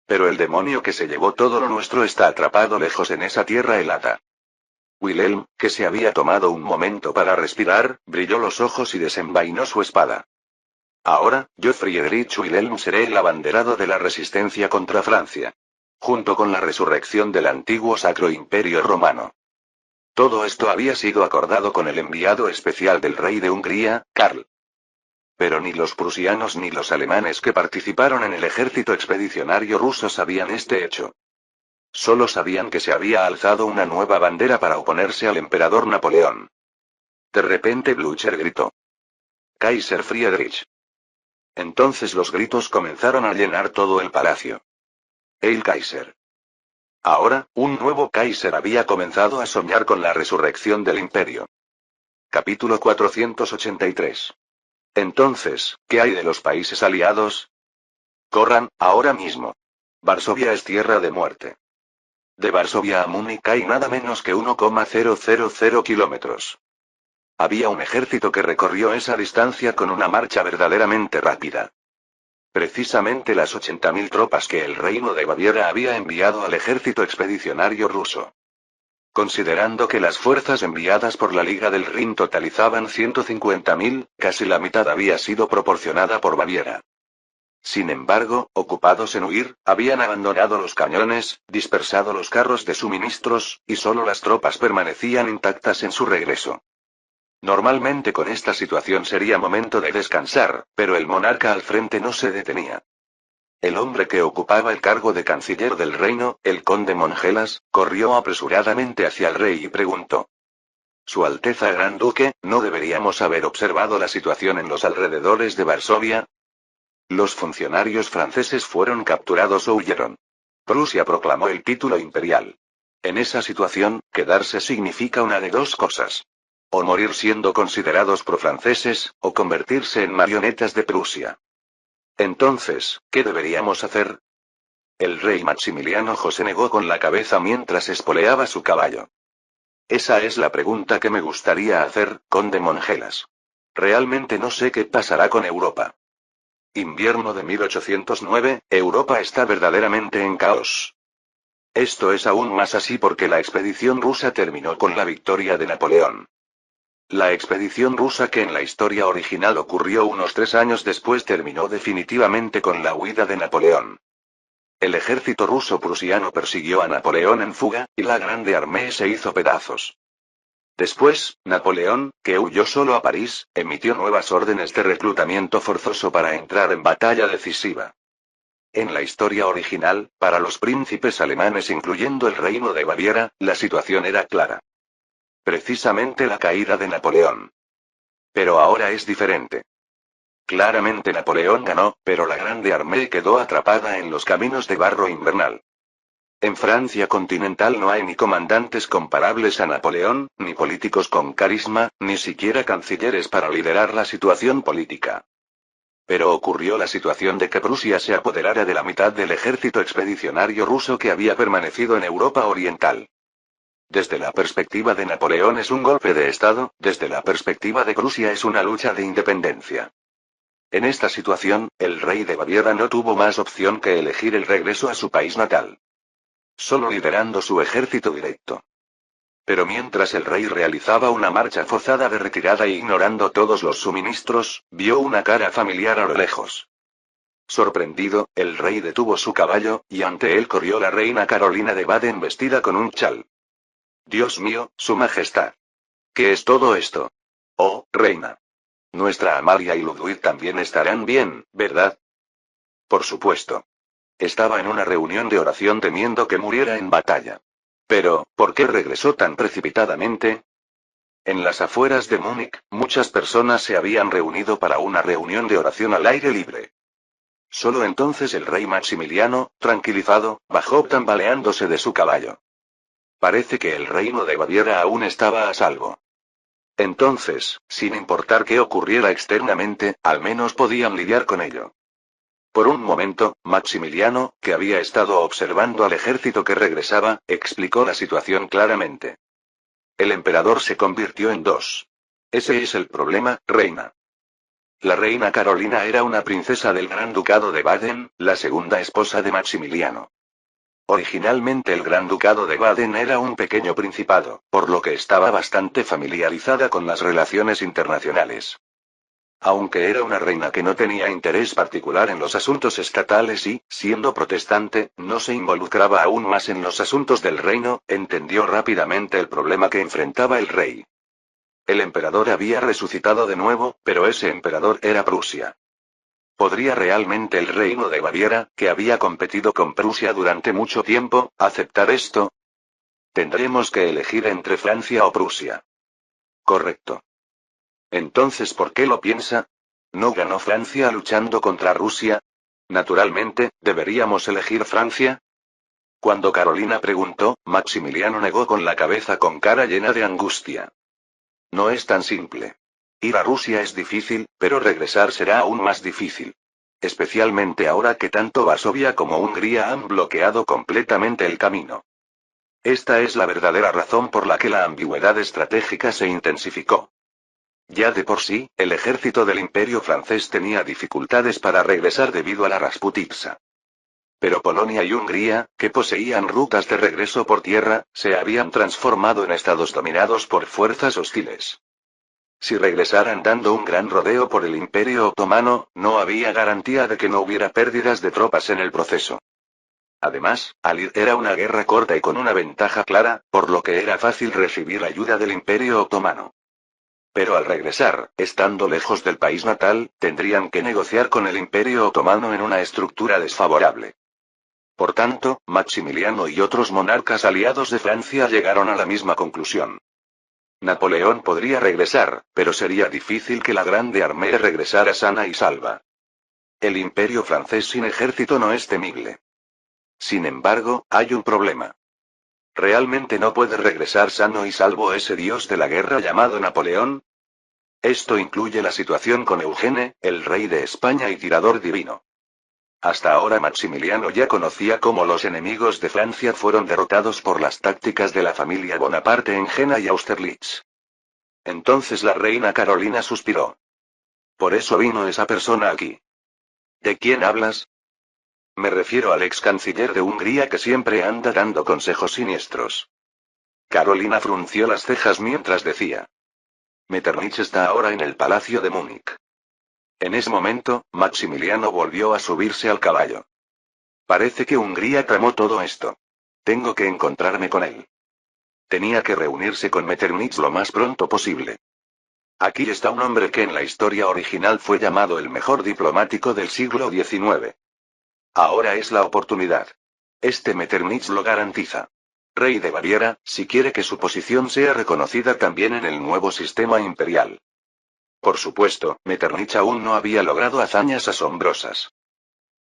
Pero el demonio que se llevó todo lo nuestro está atrapado lejos en esa tierra helada. Wilhelm, que se había tomado un momento para respirar, brilló los ojos y desenvainó su espada. Ahora, yo Friedrich Wilhelm seré el abanderado de la resistencia contra Francia. Junto con la resurrección del antiguo Sacro Imperio Romano. Todo esto había sido acordado con el enviado especial del rey de Hungría, Karl. Pero ni los prusianos ni los alemanes que participaron en el ejército expedicionario ruso sabían este hecho. Solo sabían que se había alzado una nueva bandera para oponerse al emperador Napoleón. De repente Blücher gritó. Kaiser Friedrich. Entonces los gritos comenzaron a llenar todo el palacio. El Kaiser. Ahora, un nuevo Kaiser había comenzado a soñar con la resurrección del imperio. Capítulo 483. Entonces, ¿qué hay de los países aliados? Corran, ahora mismo. Varsovia es tierra de muerte. De Varsovia a Múnich hay nada menos que 1,000 kilómetros. Había un ejército que recorrió esa distancia con una marcha verdaderamente rápida. Precisamente las 80.000 tropas que el Reino de Baviera había enviado al ejército expedicionario ruso. Considerando que las fuerzas enviadas por la Liga del Rin totalizaban 150.000, casi la mitad había sido proporcionada por Baviera. Sin embargo, ocupados en huir, habían abandonado los cañones, dispersado los carros de suministros, y solo las tropas permanecían intactas en su regreso. Normalmente con esta situación sería momento de descansar, pero el monarca al frente no se detenía. El hombre que ocupaba el cargo de canciller del reino, el conde Mongelas, corrió apresuradamente hacia el rey y preguntó. Su Alteza Gran Duque, ¿no deberíamos haber observado la situación en los alrededores de Varsovia? Los funcionarios franceses fueron capturados o huyeron. Prusia proclamó el título imperial. En esa situación, quedarse significa una de dos cosas. O morir siendo considerados profranceses, o convertirse en marionetas de Prusia. Entonces, ¿qué deberíamos hacer? El rey Maximiliano José negó con la cabeza mientras espoleaba su caballo. Esa es la pregunta que me gustaría hacer, conde Mongelas. Realmente no sé qué pasará con Europa. Invierno de 1809, Europa está verdaderamente en caos. Esto es aún más así porque la expedición rusa terminó con la victoria de Napoleón. La expedición rusa que en la historia original ocurrió unos 3 años después terminó definitivamente con la huida de Napoleón. El ejército ruso-prusiano persiguió a Napoleón en fuga, y la Grande Armée se hizo pedazos. Después, Napoleón, que huyó solo a París, emitió nuevas órdenes de reclutamiento forzoso para entrar en batalla decisiva. En la historia original, para los príncipes alemanes incluyendo el reino de Baviera, la situación era clara. Precisamente la caída de Napoleón. Pero ahora es diferente. Claramente Napoleón ganó, pero la Grande Armée quedó atrapada en los caminos de barro invernal. En Francia continental no hay ni comandantes comparables a Napoleón, ni políticos con carisma, ni siquiera cancilleres para liderar la situación política. Pero ocurrió la situación de que Prusia se apoderara de la mitad del ejército expedicionario ruso que había permanecido en Europa Oriental. Desde la perspectiva de Napoleón es un golpe de Estado, desde la perspectiva de Prusia es una lucha de independencia. En esta situación, el rey de Baviera no tuvo más opción que elegir el regreso a su país natal. Solo liderando su ejército directo. Pero mientras el rey realizaba una marcha forzada de retirada e ignorando todos los suministros, vio una cara familiar a lo lejos. Sorprendido, el rey detuvo su caballo, y ante él corrió la reina Carolina de Baden vestida con un chal. Dios mío, su majestad. ¿Qué es todo esto? Oh, reina. Nuestra Amalia y Ludwig también estarán bien, ¿verdad? Por supuesto. Estaba en una reunión de oración temiendo que muriera en batalla. Pero, ¿por qué regresó tan precipitadamente? En las afueras de Múnich, muchas personas se habían reunido para una reunión de oración al aire libre. Solo entonces el rey Maximiliano, tranquilizado, bajó tambaleándose de su caballo. Parece que el reino de Baviera aún estaba a salvo. Entonces, sin importar qué ocurriera externamente, al menos podían lidiar con ello. Por un momento, Maximiliano, que había estado observando al ejército que regresaba, explicó la situación claramente. El emperador se convirtió en dos. Ese es el problema, reina. La reina Carolina era una princesa del Gran Ducado de Baden, la segunda esposa de Maximiliano. Originalmente el Gran Ducado de Baden era un pequeño principado, por lo que estaba bastante familiarizada con las relaciones internacionales. Aunque era una reina que no tenía interés particular en los asuntos estatales y, siendo protestante, no se involucraba aún más en los asuntos del reino, entendió rápidamente el problema que enfrentaba el rey. El emperador había resucitado de nuevo, pero ese emperador era Prusia. ¿Podría realmente el reino de Baviera, que había competido con Prusia durante mucho tiempo, aceptar esto? Tendremos que elegir entre Francia o Prusia. Correcto. Entonces, ¿por qué lo piensa? ¿No ganó Francia luchando contra Rusia? Naturalmente, ¿deberíamos elegir Francia? Cuando Carolina preguntó, Maximiliano negó con la cabeza con cara llena de angustia. No es tan simple. Ir a Rusia es difícil, pero regresar será aún más difícil. Especialmente ahora que tanto Varsovia como Hungría han bloqueado completamente el camino. Esta es la verdadera razón por la que la ambigüedad estratégica se intensificó. Ya de por sí, el ejército del Imperio francés tenía dificultades para regresar debido a la Rasputitsa. Pero Polonia y Hungría, que poseían rutas de regreso por tierra, se habían transformado en estados dominados por fuerzas hostiles. Si regresaran dando un gran rodeo por el Imperio otomano, no había garantía de que no hubiera pérdidas de tropas en el proceso. Además, al ir era una guerra corta y con una ventaja clara, por lo que era fácil recibir ayuda del Imperio otomano. Pero al regresar, estando lejos del país natal, tendrían que negociar con el Imperio otomano en una estructura desfavorable. Por tanto, Maximiliano y otros monarcas aliados de Francia llegaron a la misma conclusión. Napoleón podría regresar, pero sería difícil que la Grande Armée regresara sana y salva. El Imperio francés sin ejército no es temible. Sin embargo, hay un problema. ¿Realmente no puede regresar sano y salvo ese dios de la guerra llamado Napoleón? Esto incluye la situación con Eugene, el rey de España y tirador divino. Hasta ahora Maximiliano ya conocía cómo los enemigos de Francia fueron derrotados por las tácticas de la familia Bonaparte en Jena y Austerlitz. Entonces la reina Carolina suspiró. Por eso vino esa persona aquí. ¿De quién hablas? Me refiero al ex canciller de Hungría que siempre anda dando consejos siniestros. Carolina frunció las cejas mientras decía. Metternich está ahora en el Palacio de Múnich. En ese momento, Maximiliano volvió a subirse al caballo. Parece que Hungría tramó todo esto. Tengo que encontrarme con él. Tenía que reunirse con Metternich lo más pronto posible. Aquí está un hombre que en la historia original fue llamado el mejor diplomático del siglo XIX. Ahora es la oportunidad. Este Metternich lo garantiza. Rey de Baviera, si quiere que su posición sea reconocida también en el nuevo sistema imperial. Por supuesto, Metternich aún no había logrado hazañas asombrosas.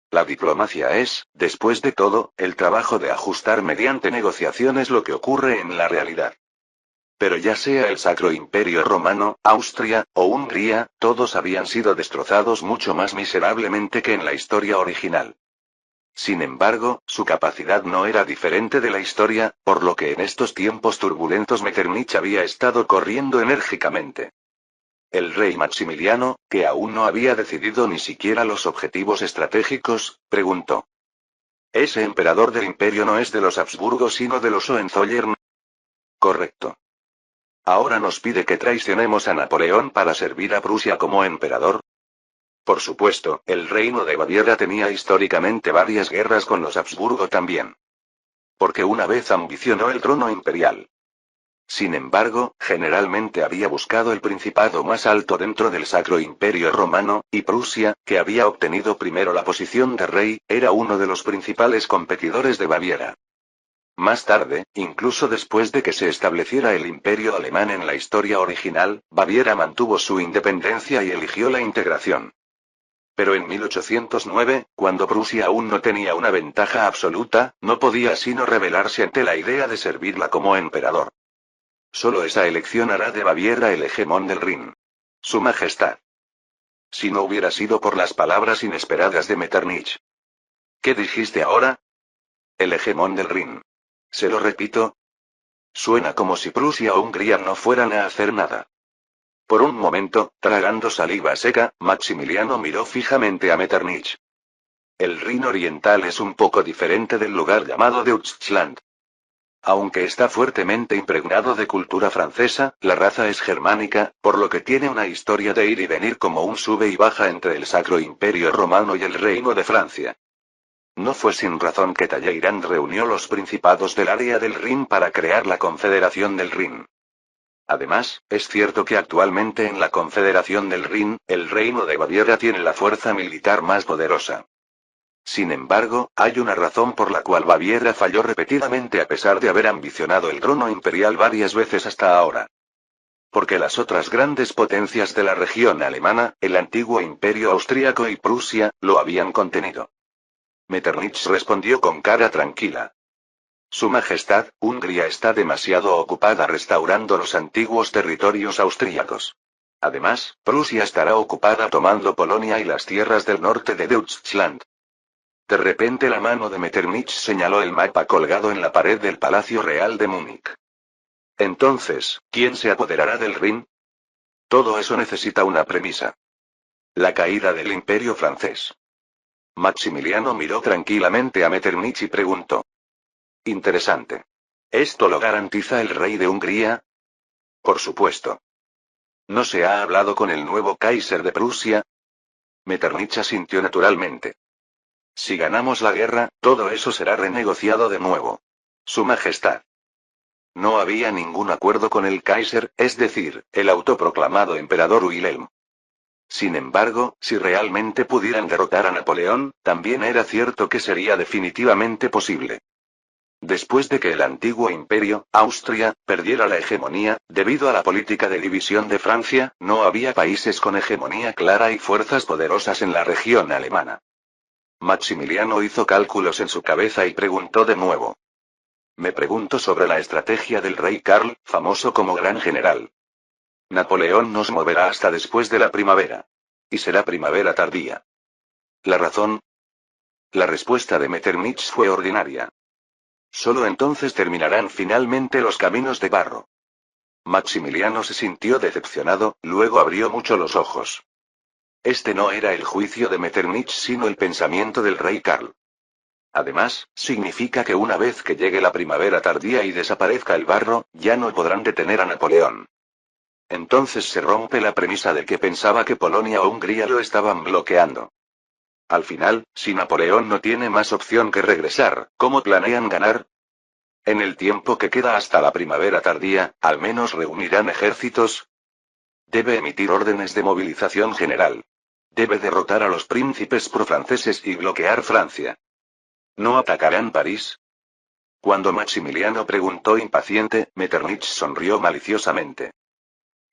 La diplomacia es, después de todo, el trabajo de ajustar mediante negociaciones lo que ocurre en la realidad. Pero ya sea el Sacro Imperio Romano, Austria, o Hungría, todos habían sido destrozados mucho más miserablemente que en la historia original. Sin embargo, su capacidad no era diferente de la historia, por lo que en estos tiempos turbulentos Metternich había estado corriendo enérgicamente. El rey Maximiliano, que aún no había decidido ni siquiera los objetivos estratégicos, preguntó. Ese emperador del imperio no es de los Habsburgo sino de los Hohenzollern. Correcto. ¿Ahora nos pide que traicionemos a Napoleón para servir a Prusia como emperador? Por supuesto, el reino de Baviera tenía históricamente varias guerras con los Habsburgo también. Porque una vez ambicionó el trono imperial. Sin embargo, generalmente había buscado el principado más alto dentro del Sacro Imperio Romano, y Prusia, que había obtenido primero la posición de rey, era uno de los principales competidores de Baviera. Más tarde, incluso después de que se estableciera el Imperio alemán en la historia original, Baviera mantuvo su independencia y eligió la integración. Pero en 1809, cuando Prusia aún no tenía una ventaja absoluta, no podía sino rebelarse ante la idea de servirla como emperador. Solo esa elección hará de Baviera el hegemón del Rin. Su Majestad. Si no hubiera sido por las palabras inesperadas de Metternich. ¿Qué dijiste ahora? El hegemón del Rin. ¿Se lo repito? Suena como si Prusia o Hungría no fueran a hacer nada. Por un momento, tragando saliva seca, Maximiliano miró fijamente a Metternich. El Rin oriental es un poco diferente del lugar llamado Deutschland. Aunque está fuertemente impregnado de cultura francesa, la raza es germánica, por lo que tiene una historia de ir y venir como un sube y baja entre el Sacro Imperio Romano y el Reino de Francia. No fue sin razón que Talleyrand reunió los principados del área del Rin para crear la Confederación del Rin. Además, es cierto que actualmente en la Confederación del Rin, el Reino de Baviera tiene la fuerza militar más poderosa. Sin embargo, hay una razón por la cual Baviera falló repetidamente a pesar de haber ambicionado el trono imperial varias veces hasta ahora. Porque las otras grandes potencias de la región alemana, el antiguo imperio austríaco y Prusia, lo habían contenido. Metternich respondió con cara tranquila. Su Majestad, Hungría está demasiado ocupada restaurando los antiguos territorios austríacos. Además, Prusia estará ocupada tomando Polonia y las tierras del norte de Deutschland. De repente la mano de Metternich señaló el mapa colgado en la pared del Palacio Real de Múnich. Entonces, ¿quién se apoderará del Rin? Todo eso necesita una premisa. La caída del Imperio francés. Maximiliano miró tranquilamente a Metternich y preguntó. Interesante. ¿Esto lo garantiza el rey de Hungría? Por supuesto. ¿No se ha hablado con el nuevo Kaiser de Prusia? Metternich asintió naturalmente. Si ganamos la guerra, todo eso será renegociado de nuevo. Su Majestad. No había ningún acuerdo con el Kaiser, es decir, el autoproclamado emperador Wilhelm. Sin embargo, si realmente pudieran derrotar a Napoleón, también era cierto que sería definitivamente posible. Después de que el antiguo imperio, Austria, perdiera la hegemonía, debido a la política de división de Francia, no había países con hegemonía clara y fuerzas poderosas en la región alemana. Maximiliano hizo cálculos en su cabeza y preguntó de nuevo. Me pregunto sobre la estrategia del rey Karl, famoso como gran general. Napoleón nos moverá hasta después de la primavera. Y será primavera tardía. ¿La razón? La respuesta de Metternich fue ordinaria. Solo entonces terminarán finalmente los caminos de barro. Maximiliano se sintió decepcionado, luego abrió mucho los ojos. Este no era el juicio de Metternich sino el pensamiento del rey Karl. Además, significa que una vez que llegue la primavera tardía y desaparezca el barro, ya no podrán detener a Napoleón. Entonces se rompe la premisa de que pensaba que Polonia o Hungría lo estaban bloqueando. Al final, si Napoleón no tiene más opción que regresar, ¿cómo planean ganar? En el tiempo que queda hasta la primavera tardía, al menos reunirán ejércitos. Debe emitir órdenes de movilización general. Debe derrotar a los príncipes profranceses y bloquear Francia. ¿No atacarán París? Cuando Maximiliano preguntó impaciente, Metternich sonrió maliciosamente.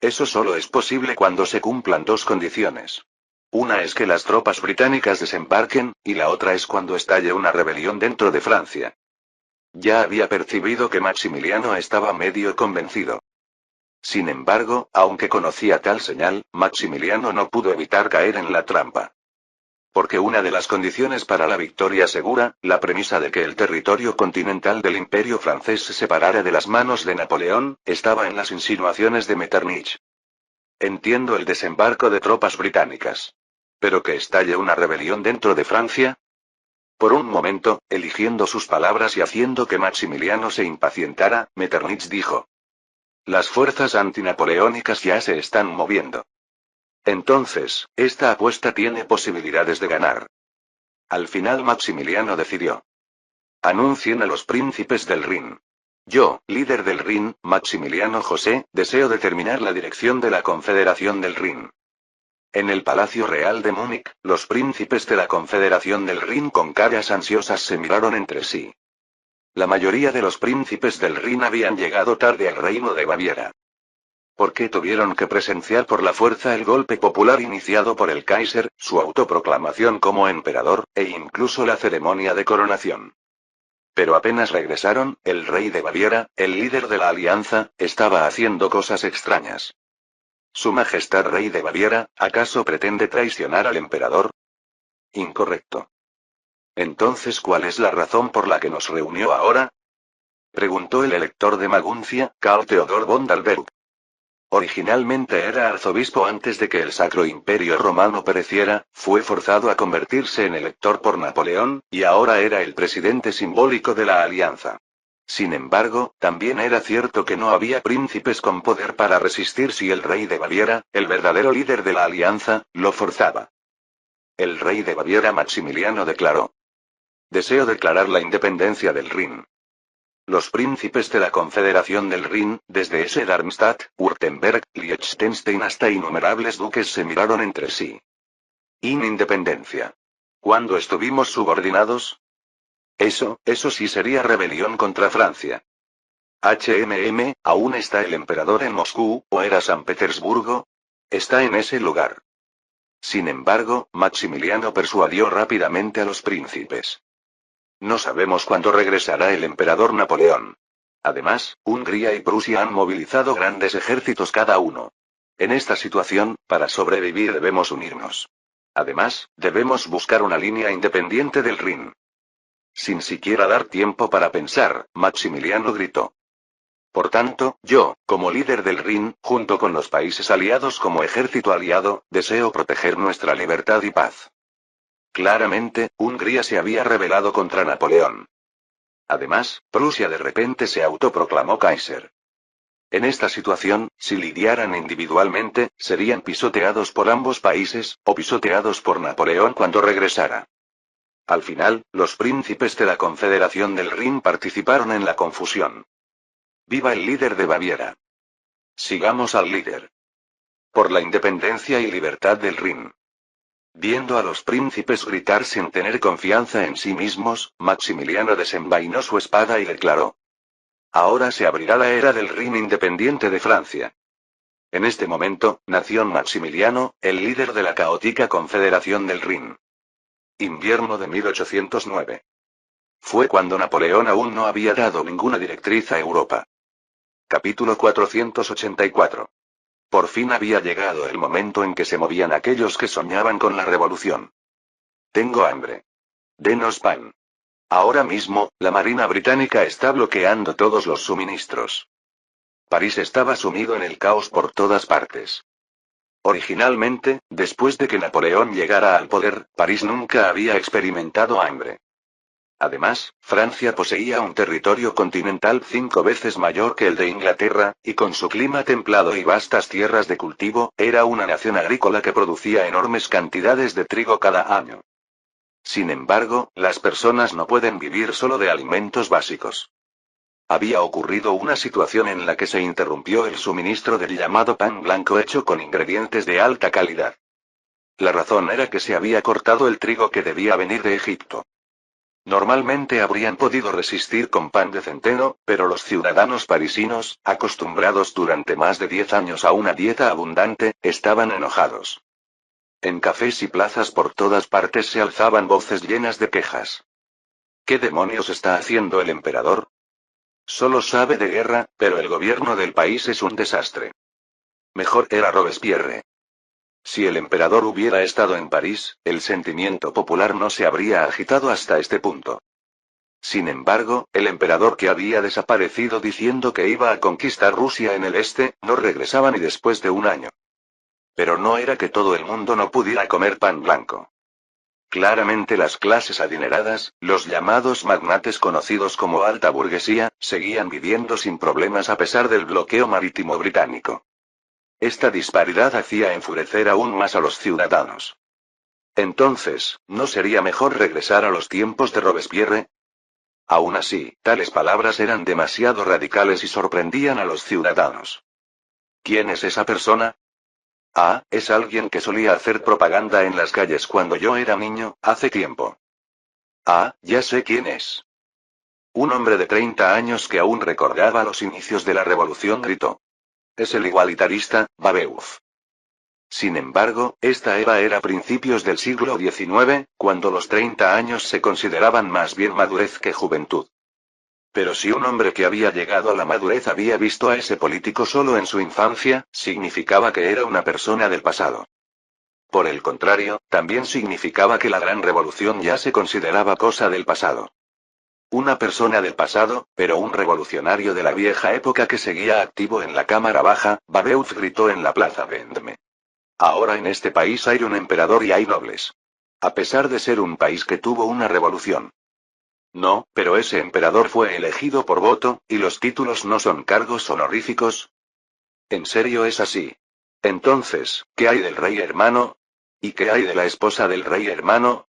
Eso solo es posible cuando se cumplan dos condiciones. Una es que las tropas británicas desembarquen, y la otra es cuando estalle una rebelión dentro de Francia. Ya había percibido que Maximiliano estaba medio convencido. Sin embargo, aunque conocía tal señal, Maximiliano no pudo evitar caer en la trampa. Porque una de las condiciones para la victoria segura, la premisa de que el territorio continental del Imperio francés se separara de las manos de Napoleón, estaba en las insinuaciones de Metternich. Entiendo el desembarco de tropas británicas. ¿Pero que estalle una rebelión dentro de Francia? Por un momento, eligiendo sus palabras y haciendo que Maximiliano se impacientara, Metternich dijo. Las fuerzas antinapoleónicas ya se están moviendo. Entonces, esta apuesta tiene posibilidades de ganar. Al final Maximiliano decidió. Anuncien a los príncipes del Rin. Yo, líder del Rin, Maximiliano José, deseo determinar la dirección de la Confederación del Rin. En el Palacio Real de Múnich, los príncipes de la Confederación del Rin con caras ansiosas se miraron entre sí. La mayoría de los príncipes del Rin habían llegado tarde al reino de Baviera. ¿Por qué tuvieron que presenciar por la fuerza el golpe popular iniciado por el Kaiser, su autoproclamación como emperador, e incluso la ceremonia de coronación? Pero apenas regresaron, el rey de Baviera, el líder de la alianza, estaba haciendo cosas extrañas. Su Majestad Rey de Baviera, ¿acaso pretende traicionar al emperador? Incorrecto. Entonces, ¿cuál es la razón por la que nos reunió ahora? Preguntó el elector de Maguncia, Karl Theodor von Dalberg. Originalmente era arzobispo antes de que el Sacro Imperio Romano pereciera, fue forzado a convertirse en elector por Napoleón, y ahora era el presidente simbólico de la alianza. Sin embargo, también era cierto que no había príncipes con poder para resistir si el rey de Baviera, el verdadero líder de la alianza, lo forzaba. El rey de Baviera Maximiliano declaró. Deseo declarar la independencia del Rin. Los príncipes de la Confederación del Rin, desde ese Darmstadt, Württemberg, Liechtenstein hasta innumerables duques se miraron entre sí. Independencia. ¿Cuándo estuvimos subordinados? Eso sí sería rebelión contra Francia. ¿Aún está el emperador en Moscú, o era San Petersburgo? Está en ese lugar. Sin embargo, Maximiliano persuadió rápidamente a los príncipes. No sabemos cuándo regresará el emperador Napoleón. Además, Hungría y Prusia han movilizado grandes ejércitos cada uno. En esta situación, para sobrevivir debemos unirnos. Además, debemos buscar una línea independiente del Rin. Sin siquiera dar tiempo para pensar, Maximiliano gritó. Por tanto, yo, como líder del Rin, junto con los países aliados como ejército aliado, deseo proteger nuestra libertad y paz. Claramente, Hungría se había rebelado contra Napoleón. Además, Prusia de repente se autoproclamó Kaiser. En esta situación, si lidiaran individualmente, serían pisoteados por ambos países, o pisoteados por Napoleón cuando regresara. Al final, los príncipes de la Confederación del Rin participaron en la confusión. ¡Viva el líder de Baviera! Sigamos al líder. Por la independencia y libertad del Rin. Viendo a los príncipes gritar sin tener confianza en sí mismos, Maximiliano desenvainó su espada y declaró: ahora se abrirá la era del Rin independiente de Francia. En este momento, nació Maximiliano, el líder de la caótica Confederación del Rin. Invierno de 1809. Fue cuando Napoleón aún no había dado ninguna directriz a Europa. Capítulo 484. Por fin había llegado el momento en que se movían aquellos que soñaban con la revolución. Tengo hambre. Denos pan. Ahora mismo, la Marina británica está bloqueando todos los suministros. París estaba sumido en el caos por todas partes. Originalmente, después de que Napoleón llegara al poder, París nunca había experimentado hambre. Además, Francia poseía un territorio continental 5 veces mayor que el de Inglaterra, y con su clima templado y vastas tierras de cultivo, era una nación agrícola que producía enormes cantidades de trigo cada año. Sin embargo, las personas no pueden vivir solo de alimentos básicos. Había ocurrido una situación en la que se interrumpió el suministro del llamado pan blanco hecho con ingredientes de alta calidad. La razón era que se había cortado el trigo que debía venir de Egipto. Normalmente habrían podido resistir con pan de centeno, pero los ciudadanos parisinos, acostumbrados durante más de 10 años a una dieta abundante, estaban enojados. En cafés y plazas por todas partes se alzaban voces llenas de quejas. ¿Qué demonios está haciendo el emperador? Solo sabe de guerra, pero el gobierno del país es un desastre. Mejor era Robespierre. Si el emperador hubiera estado en París, el sentimiento popular no se habría agitado hasta este punto. Sin embargo, el emperador que había desaparecido diciendo que iba a conquistar Rusia en el este, no regresaba ni después de un año. Pero no era que todo el mundo no pudiera comer pan blanco. Claramente las clases adineradas, los llamados magnates conocidos como alta burguesía, seguían viviendo sin problemas a pesar del bloqueo marítimo británico. Esta disparidad hacía enfurecer aún más a los ciudadanos. Entonces, ¿no sería mejor regresar a los tiempos de Robespierre? Aún así, tales palabras eran demasiado radicales y sorprendían a los ciudadanos. ¿Quién es esa persona? Ah, es alguien que solía hacer propaganda en las calles cuando yo era niño, hace tiempo. Ah, ya sé quién es. Un hombre de 30 años que aún recordaba los inicios de la revolución gritó. Es el igualitarista, Babeuf. Sin embargo, esta era principios del siglo XIX, cuando los 30 años se consideraban más bien madurez que juventud. Pero si un hombre que había llegado a la madurez había visto a ese político solo en su infancia, significaba que era una persona del pasado. Por el contrario, también significaba que la gran revolución ya se consideraba cosa del pasado. Una persona del pasado, pero un revolucionario de la vieja época que seguía activo en la Cámara Baja, Babeuf gritó en la plaza Vendôme. Ahora en este país hay un emperador y hay nobles. A pesar de ser un país que tuvo una revolución. No, pero ese emperador fue elegido por voto, y los títulos no son cargos honoríficos. ¿En serio es así? Entonces, ¿qué hay del rey hermano? ¿Y qué hay de la esposa del rey hermano?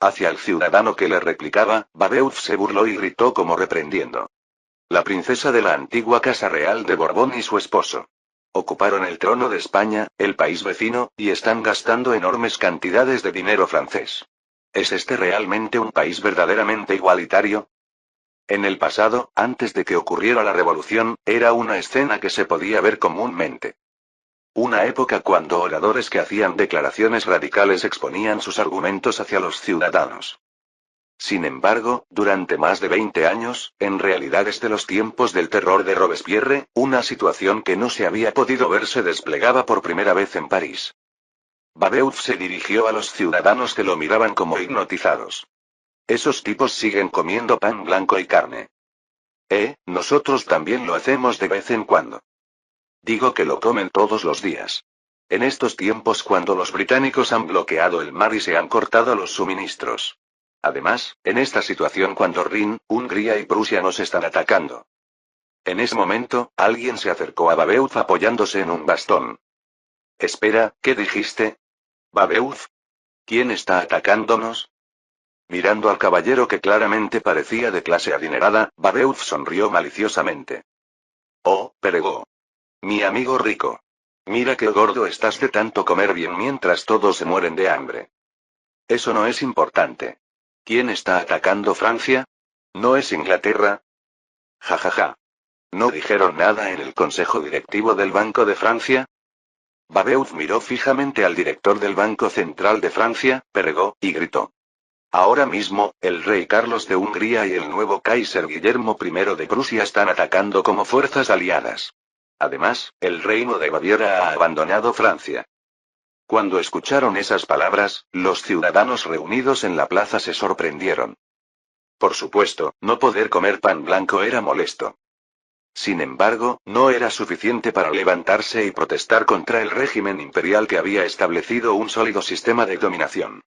Hacia el ciudadano que le replicaba, Babeuf se burló y gritó como reprendiendo. La princesa de la antigua Casa Real de Borbón y su esposo. Ocuparon el trono de España, el país vecino, y están gastando enormes cantidades de dinero francés. ¿Es este realmente un país verdaderamente igualitario? En el pasado, antes de que ocurriera la revolución, era una escena que se podía ver comúnmente. Una época cuando oradores que hacían declaraciones radicales exponían sus argumentos hacia los ciudadanos. Sin embargo, durante más de 20 años, en realidad desde los tiempos del terror de Robespierre, una situación que no se había podido ver se desplegaba por primera vez en París. Babeuf se dirigió a los ciudadanos que lo miraban como hipnotizados. Esos tipos siguen comiendo pan blanco y carne. Nosotros también lo hacemos de vez en cuando. Digo que lo comen todos los días. En estos tiempos cuando los británicos han bloqueado el mar y se han cortado los suministros. Además, en esta situación cuando Rin, Hungría y Prusia nos están atacando. En ese momento, alguien se acercó a Babeuf apoyándose en un bastón. Espera, ¿qué dijiste? ¿Babeuf? ¿Quién está atacándonos? Mirando al caballero que claramente parecía de clase adinerada, Babeuf sonrió maliciosamente. Oh, Perego. Mi amigo rico. Mira qué gordo estás de tanto comer bien mientras todos se mueren de hambre. Eso no es importante. ¿Quién está atacando Francia? ¿No es Inglaterra? Ja ja ja. ¿No dijeron nada en el Consejo Directivo del Banco de Francia? Babeuf miró fijamente al director del Banco Central de Francia, Perregaux, y gritó. Ahora mismo, el rey Carlos de Hungría y el nuevo Kaiser Guillermo I de Prusia están atacando como fuerzas aliadas. Además, el reino de Baviera ha abandonado Francia. Cuando escucharon esas palabras, los ciudadanos reunidos en la plaza se sorprendieron. Por supuesto, no poder comer pan blanco era molesto. Sin embargo, no era suficiente para levantarse y protestar contra el régimen imperial que había establecido un sólido sistema de dominación.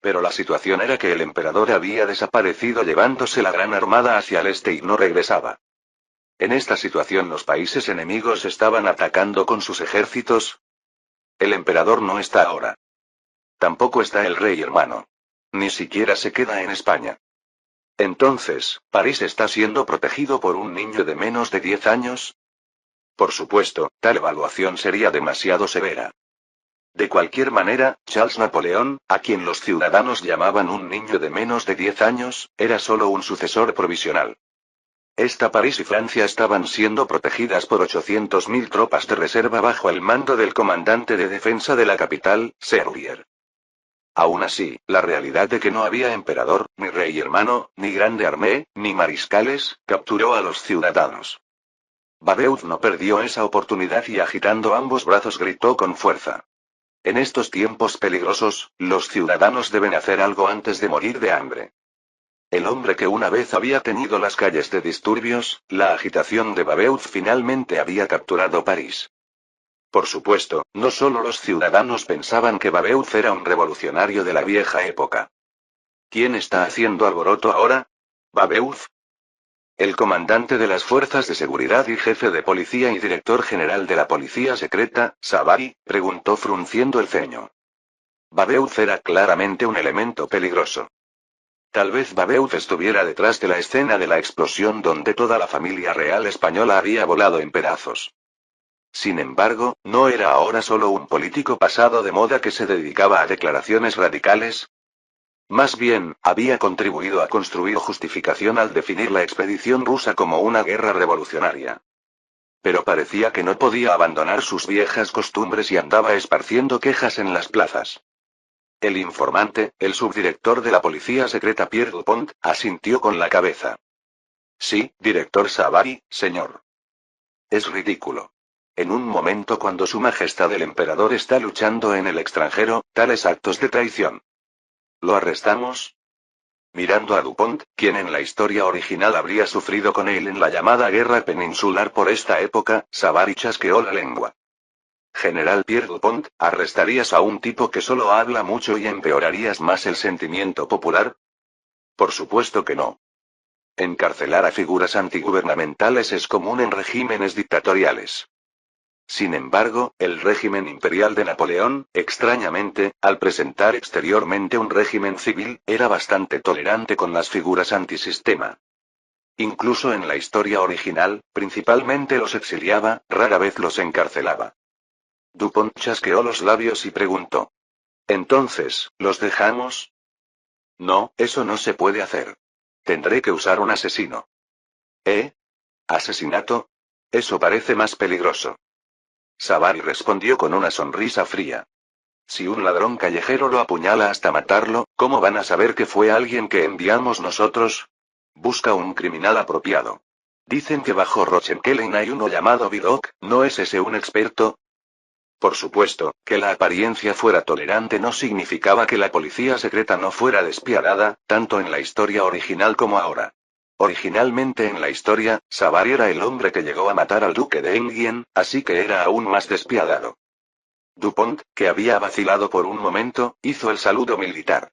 Pero la situación era que el emperador había desaparecido llevándose la gran armada hacia el este y no regresaba. En esta situación los países enemigos estaban atacando con sus ejércitos. El emperador no está ahora. Tampoco está el rey hermano. Ni siquiera se queda en España. Entonces, ¿París está siendo protegido por un niño de menos de 10 años? Por supuesto, tal evaluación sería demasiado severa. De cualquier manera, Charles Napoleón, a quien los ciudadanos llamaban un niño de menos de 10 años, era solo un sucesor provisional. París y Francia estaban siendo protegidas por 800.000 tropas de reserva bajo el mando del comandante de defensa de la capital, Serurier. Aún así, la realidad de que no había emperador, ni rey hermano, ni grande armée, ni mariscales, capturó a los ciudadanos. Babeuf no perdió esa oportunidad y agitando ambos brazos gritó con fuerza. En estos tiempos peligrosos, los ciudadanos deben hacer algo antes de morir de hambre. El hombre que una vez había tenido las calles de disturbios, la agitación de Babeuf finalmente había capturado París. Por supuesto, no solo los ciudadanos pensaban que Babeuf era un revolucionario de la vieja época. ¿Quién está haciendo alboroto ahora? ¿Babeuf? El comandante de las fuerzas de seguridad y jefe de policía y director general de la policía secreta, Savary, preguntó frunciendo el ceño. Babeuf era claramente un elemento peligroso. Tal vez Babeuf estuviera detrás de la escena de la explosión donde toda la familia real española había volado en pedazos. Sin embargo, ¿no era ahora solo un político pasado de moda que se dedicaba a declaraciones radicales? Más bien, había contribuido a construir justificación al definir la expedición rusa como una guerra revolucionaria. Pero parecía que no podía abandonar sus viejas costumbres y andaba esparciendo quejas en las plazas. El informante, el subdirector de la policía secreta Pierre Dupont, asintió con la cabeza. Sí, director Savary, señor. Es ridículo. En un momento cuando Su Majestad el Emperador está luchando en el extranjero, tales actos de traición. ¿Lo arrestamos? Mirando a Dupont, quien en la historia original habría sufrido con él en la llamada Guerra Peninsular por esta época, Savary chasqueó la lengua. General Pierre Dupont, ¿arrestarías a un tipo que solo habla mucho y empeorarías más el sentimiento popular? Por supuesto que no. Encarcelar a figuras antigubernamentales es común en regímenes dictatoriales. Sin embargo, el régimen imperial de Napoleón, extrañamente, al presentar exteriormente un régimen civil, era bastante tolerante con las figuras antisistema. Incluso en la historia original, principalmente los exiliaba, rara vez los encarcelaba. Dupont chasqueó los labios y preguntó. ¿Entonces, los dejamos? No, eso no se puede hacer. Tendré que usar un asesino. ¿Eh? ¿Asesinato? Eso parece más peligroso. Savary respondió con una sonrisa fría. Si un ladrón callejero lo apuñala hasta matarlo, ¿cómo van a saber que fue alguien que enviamos nosotros? Busca un criminal apropiado. Dicen que bajo Rochenkellen hay uno llamado Vidocq, ¿no es ese un experto? Por supuesto, que la apariencia fuera tolerante no significaba que la policía secreta no fuera despiadada, tanto en la historia original como ahora. Originalmente en la historia, Savary era el hombre que llegó a matar al duque de Enghien, así que era aún más despiadado. Dupont, que había vacilado por un momento, hizo el saludo militar.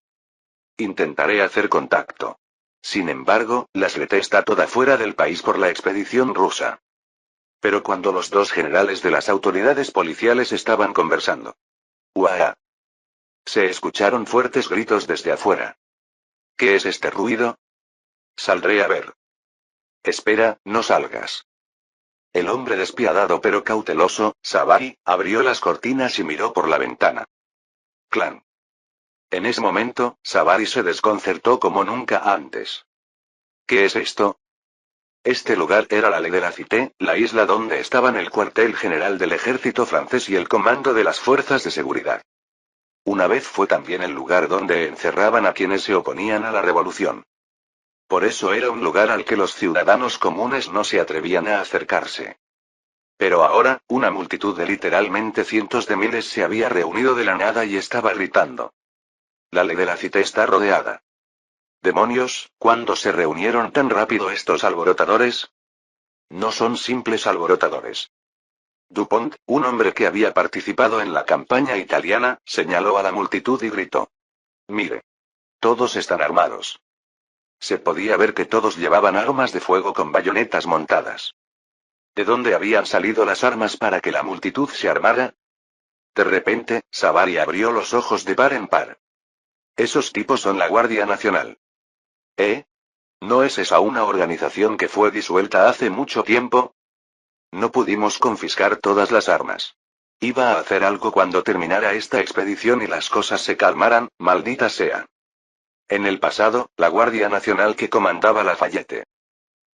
Intentaré hacer contacto. Sin embargo, la Slete está toda fuera del país por la expedición rusa. Pero cuando los dos generales de las autoridades policiales estaban conversando. ¡Uah! Se escucharon fuertes gritos desde afuera. ¿Qué es este ruido? Saldré a ver. Espera, no salgas. El hombre despiadado pero cauteloso, Savary, abrió las cortinas y miró por la ventana. Clan. En ese momento, Savary se desconcertó como nunca antes. ¿Qué es esto? Este lugar era la Le de la Cité, la isla donde estaban el cuartel general del ejército francés y el comando de las fuerzas de seguridad. Una vez fue también el lugar donde encerraban a quienes se oponían a la revolución. Por eso era un lugar al que los ciudadanos comunes no se atrevían a acercarse. Pero ahora, una multitud de literalmente cientos de miles se había reunido de la nada y estaba gritando. La Le de la Cité está rodeada. ¡Demonios! ¿Cuándo se reunieron tan rápido estos alborotadores? No son simples alborotadores. Dupont, un hombre que había participado en la campaña italiana, señaló a la multitud y gritó. Mire. Todos están armados. Se podía ver que todos llevaban armas de fuego con bayonetas montadas. ¿De dónde habían salido las armas para que la multitud se armara? De repente, Savary abrió los ojos de par en par. Esos tipos son la Guardia Nacional. ¿Eh? ¿No es esa una organización que fue disuelta hace mucho tiempo? No pudimos confiscar todas las armas. Iba a hacer algo cuando terminara esta expedición y las cosas se calmaran, maldita sea. En el pasado, la Guardia Nacional que comandaba Lafayette.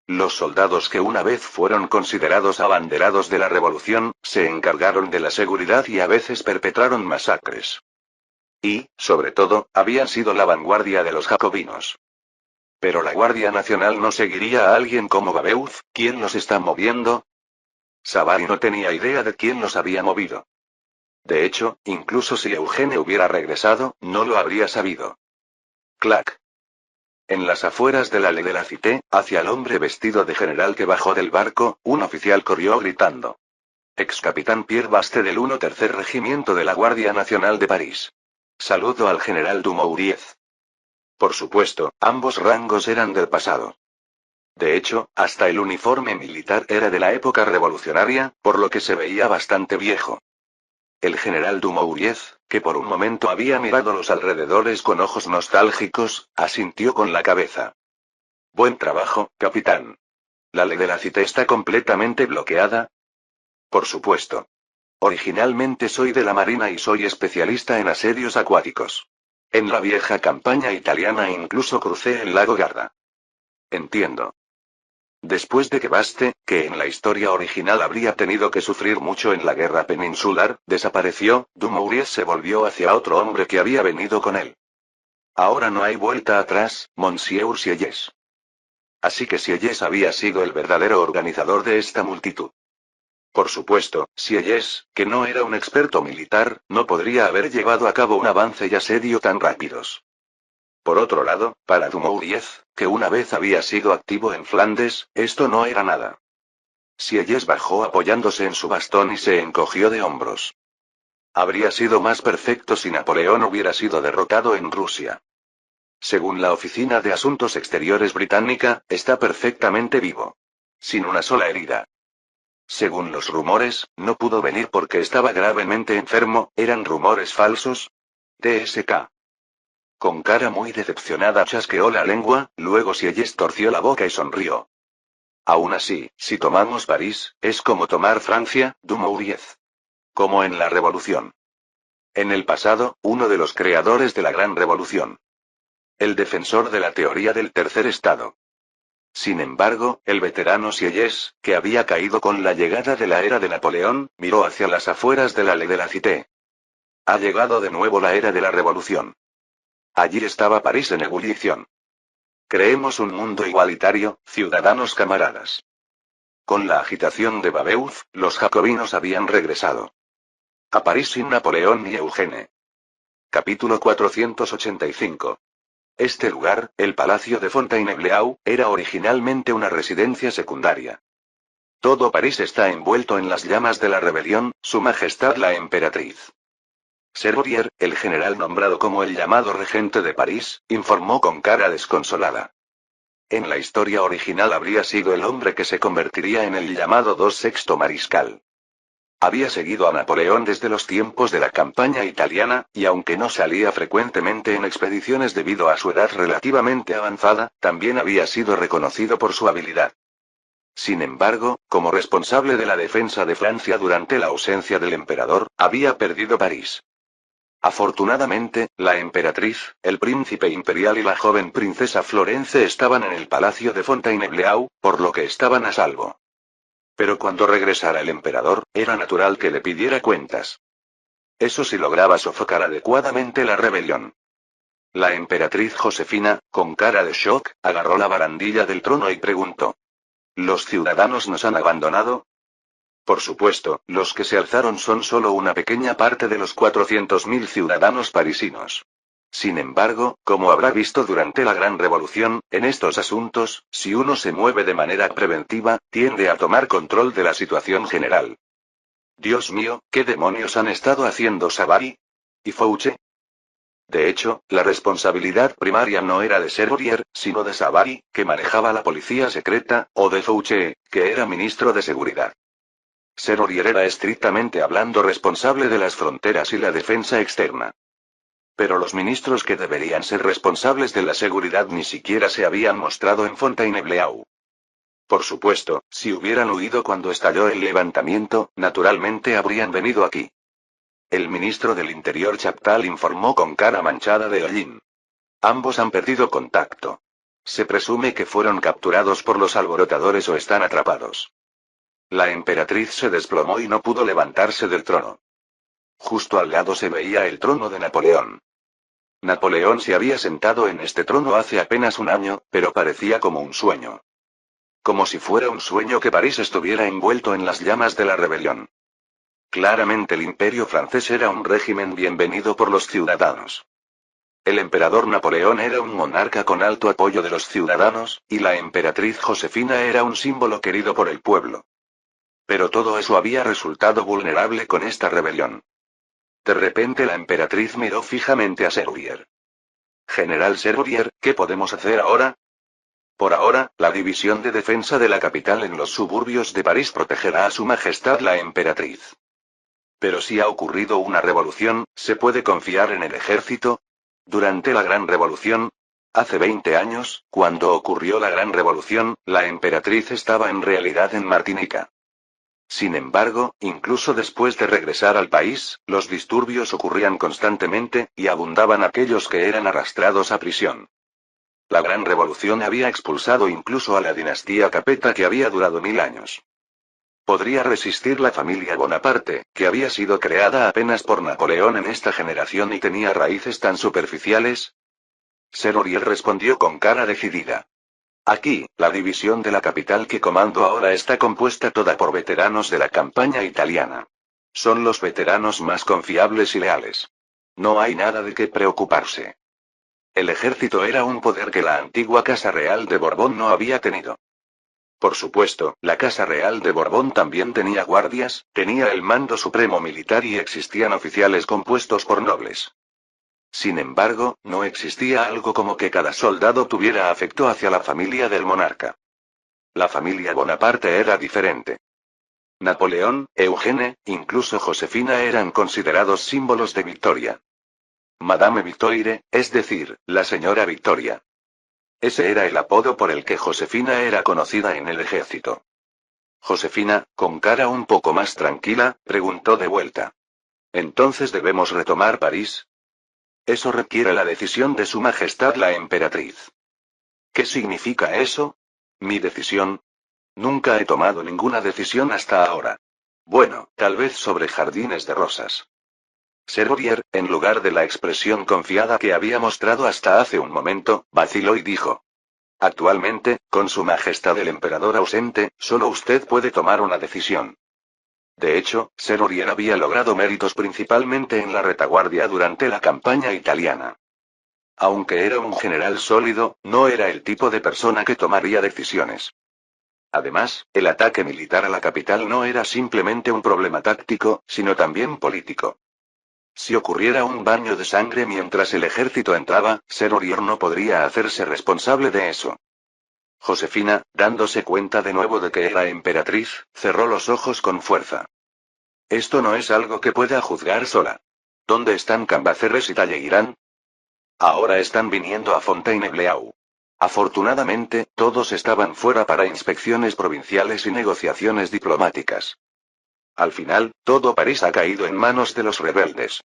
Los soldados que una vez fueron considerados abanderados de la revolución, se encargaron de la seguridad y a veces perpetraron masacres. Y, sobre todo, habían sido la vanguardia de los jacobinos. Pero la Guardia Nacional no seguiría a alguien como Babeuf. ¿Quién los está moviendo? Savary no tenía idea de quién los había movido. De hecho, incluso si Eugene hubiera regresado, no lo habría sabido. Clac. En las afueras de la Le de la Cité, hacia el hombre vestido de general que bajó del barco, un oficial corrió gritando. Ex-capitán Pierre Baste del 1 Tercer Regimiento de la Guardia Nacional de París. Saludo al general Dumouriez. Por supuesto, ambos rangos eran del pasado. De hecho, hasta el uniforme militar era de la época revolucionaria, por lo que se veía bastante viejo. El general Dumouriez, que por un momento había mirado los alrededores con ojos nostálgicos, asintió con la cabeza. Buen trabajo, capitán. ¿La Le de la Cité está completamente bloqueada? Por supuesto. Originalmente soy de la Marina y soy especialista en asedios acuáticos. En la vieja campaña italiana incluso crucé el lago Garda. Entiendo. Después de que Baste, que en la historia original habría tenido que sufrir mucho en la guerra peninsular, desapareció, Dumouriez se volvió hacia otro hombre que había venido con él. Ahora no hay vuelta atrás, Monsieur Sieyès. Así que Sieyès había sido el verdadero organizador de esta multitud. Por supuesto, Sieyès, que no era un experto militar, no podría haber llevado a cabo un avance y asedio tan rápidos. Por otro lado, para Dumouriez, que una vez había sido activo en Flandes, esto no era nada. Sieyès bajó apoyándose en su bastón y se encogió de hombros. Habría sido más perfecto si Napoleón hubiera sido derrotado en Rusia. Según la Oficina de Asuntos Exteriores británica, está perfectamente vivo. Sin una sola herida. Según los rumores, no pudo venir porque estaba gravemente enfermo. ¿Eran rumores falsos? TSK. Con cara muy decepcionada chasqueó la lengua, luego Sieyès torció la boca y sonrió. Aún así, si tomamos París, es como tomar Francia, Dumouriez. Como en la Revolución. En el pasado, uno de los creadores de la Gran Revolución. El defensor de la teoría del tercer estado. Sin embargo, el veterano Sieyès, que había caído con la llegada de la era de Napoleón, miró hacia las afueras de la Le de la Cité. Ha llegado de nuevo la era de la Revolución. Allí estaba París en ebullición. Creemos un mundo igualitario, ciudadanos camaradas. Con la agitación de Babeuf, los jacobinos habían regresado. A París sin Napoleón ni Eugene. Capítulo 485. Este lugar, el Palacio de Fontainebleau, era originalmente una residencia secundaria. Todo París está envuelto en las llamas de la rebelión, Su Majestad la Emperatriz. Servorier, el general nombrado como el llamado regente de París, informó con cara desconsolada. En la historia original habría sido el hombre que se convertiría en el llamado sexto mariscal. Había seguido a Napoleón desde los tiempos de la campaña italiana, y aunque no salía frecuentemente en expediciones debido a su edad relativamente avanzada, también había sido reconocido por su habilidad. Sin embargo, como responsable de la defensa de Francia durante la ausencia del emperador, había perdido París. Afortunadamente, la emperatriz, el príncipe imperial y la joven princesa Florence estaban en el palacio de Fontainebleau, por lo que estaban a salvo. Pero cuando regresara el emperador, era natural que le pidiera cuentas. Eso si lograba sofocar adecuadamente la rebelión. La emperatriz Josefina, con cara de shock, agarró la barandilla del trono y preguntó: ¿Los ciudadanos nos han abandonado? Por supuesto, los que se alzaron son solo una pequeña parte de los 400.000 ciudadanos parisinos. Sin embargo, como habrá visto durante la Gran Revolución, en estos asuntos, si uno se mueve de manera preventiva, tiende a tomar control de la situación general. Dios mío, ¿qué demonios han estado haciendo Savary y Fouché? De hecho, la responsabilidad primaria no era de Servorier, sino de Savary, que manejaba la policía secreta, o de Fouché, que era ministro de seguridad. Servorier era estrictamente hablando responsable de las fronteras y la defensa externa. Pero los ministros que deberían ser responsables de la seguridad ni siquiera se habían mostrado en Fontainebleau. Por supuesto, si hubieran huido cuando estalló el levantamiento, naturalmente habrían venido aquí. El ministro del Interior Chaptal informó con cara manchada de hollín. Ambos han perdido contacto. Se presume que fueron capturados por los alborotadores o están atrapados. La emperatriz se desplomó y no pudo levantarse del trono. Justo al lado se veía el trono de Napoleón. Napoleón se había sentado en este trono hace apenas un año, pero parecía como un sueño. Como si fuera un sueño que París estuviera envuelto en las llamas de la rebelión. Claramente el imperio francés era un régimen bienvenido por los ciudadanos. El emperador Napoleón era un monarca con alto apoyo de los ciudadanos, y la emperatriz Josefina era un símbolo querido por el pueblo. Pero todo eso había resultado vulnerable con esta rebelión. De repente la emperatriz miró fijamente a Servorier. General Servorier, ¿qué podemos hacer ahora? Por ahora, la división de defensa de la capital en los suburbios de París protegerá a Su Majestad la emperatriz. Pero si ha ocurrido una revolución, ¿se puede confiar en el ejército? Durante la Gran Revolución, hace 20 años, cuando ocurrió la Gran Revolución, la emperatriz estaba en realidad en Martinica. Sin embargo, incluso después de regresar al país, los disturbios ocurrían constantemente, y abundaban aquellos que eran arrastrados a prisión. La Gran Revolución había expulsado incluso a la dinastía Capeta que había durado 1000 años. ¿Podría resistir la familia Bonaparte, que había sido creada apenas por Napoleón en esta generación y tenía raíces tan superficiales? Servorier respondió con cara decidida. Aquí, la división de la capital que comando ahora está compuesta toda por veteranos de la campaña italiana. Son los veteranos más confiables y leales. No hay nada de qué preocuparse. El ejército era un poder que la antigua Casa Real de Borbón no había tenido. Por supuesto, la Casa Real de Borbón también tenía guardias, tenía el mando supremo militar y existían oficiales compuestos por nobles. Sin embargo, no existía algo como que cada soldado tuviera afecto hacia la familia del monarca. La familia Bonaparte era diferente. Napoleón, Eugene, incluso Josefina eran considerados símbolos de victoria. Madame Victoire, es decir, la señora Victoria. Ese era el apodo por el que Josefina era conocida en el ejército. Josefina, con cara un poco más tranquila, preguntó de vuelta. ¿Entonces debemos retomar París? Eso requiere la decisión de Su Majestad la Emperatriz. ¿Qué significa eso? ¿Mi decisión? Nunca he tomado ninguna decisión hasta ahora. Bueno, tal vez sobre jardines de rosas. Servorier, en lugar de la expresión confiada que había mostrado hasta hace un momento, vaciló y dijo. Actualmente, con Su Majestad el Emperador ausente, solo usted puede tomar una decisión. De hecho, Servorier había logrado méritos principalmente en la retaguardia durante la campaña italiana. Aunque era un general sólido, no era el tipo de persona que tomaría decisiones. Además, el ataque militar a la capital no era simplemente un problema táctico, sino también político. Si ocurriera un baño de sangre mientras el ejército entraba, Serurier no podría hacerse responsable de eso. Josefina, dándose cuenta de nuevo de que era emperatriz, cerró los ojos con fuerza. Esto no es algo que pueda juzgar sola. ¿Dónde están Cambaceres y Talleyrand? Ahora están viniendo a Fontainebleau. Afortunadamente, todos estaban fuera para inspecciones provinciales y negociaciones diplomáticas. Al final, todo París ha caído en manos de los rebeldes.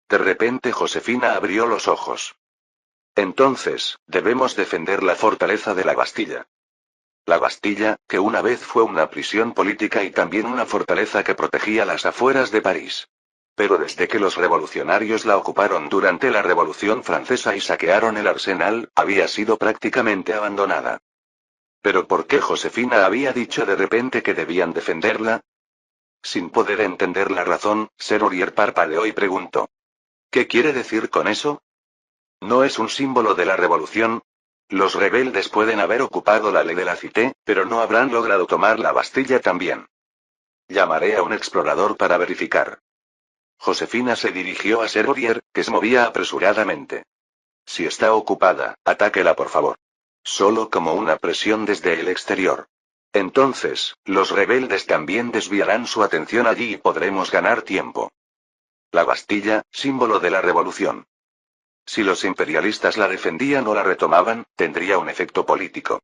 De repente Josefina abrió los ojos. Entonces, debemos defender la fortaleza de la Bastilla. La Bastilla, que una vez fue una prisión política y también una fortaleza que protegía las afueras de París. Pero desde que los revolucionarios la ocuparon durante la Revolución Francesa y saquearon el arsenal, había sido prácticamente abandonada. ¿Pero por qué Josefina había dicho de repente que debían defenderla? Sin poder entender la razón, Serurier parpadeó y preguntó. ¿Qué quiere decir con eso? ¿No es un símbolo de la revolución? Los rebeldes pueden haber ocupado la ley de la Cité, pero no habrán logrado tomar la Bastilla también. Llamaré a un explorador para verificar. Josefina se dirigió a Serurier, que se movía apresuradamente. Si está ocupada, atáquela por favor. Solo como una presión desde el exterior. Entonces, los rebeldes también desviarán su atención allí y podremos ganar tiempo. La Bastilla, símbolo de la revolución. Si los imperialistas la defendían o la retomaban, tendría un efecto político.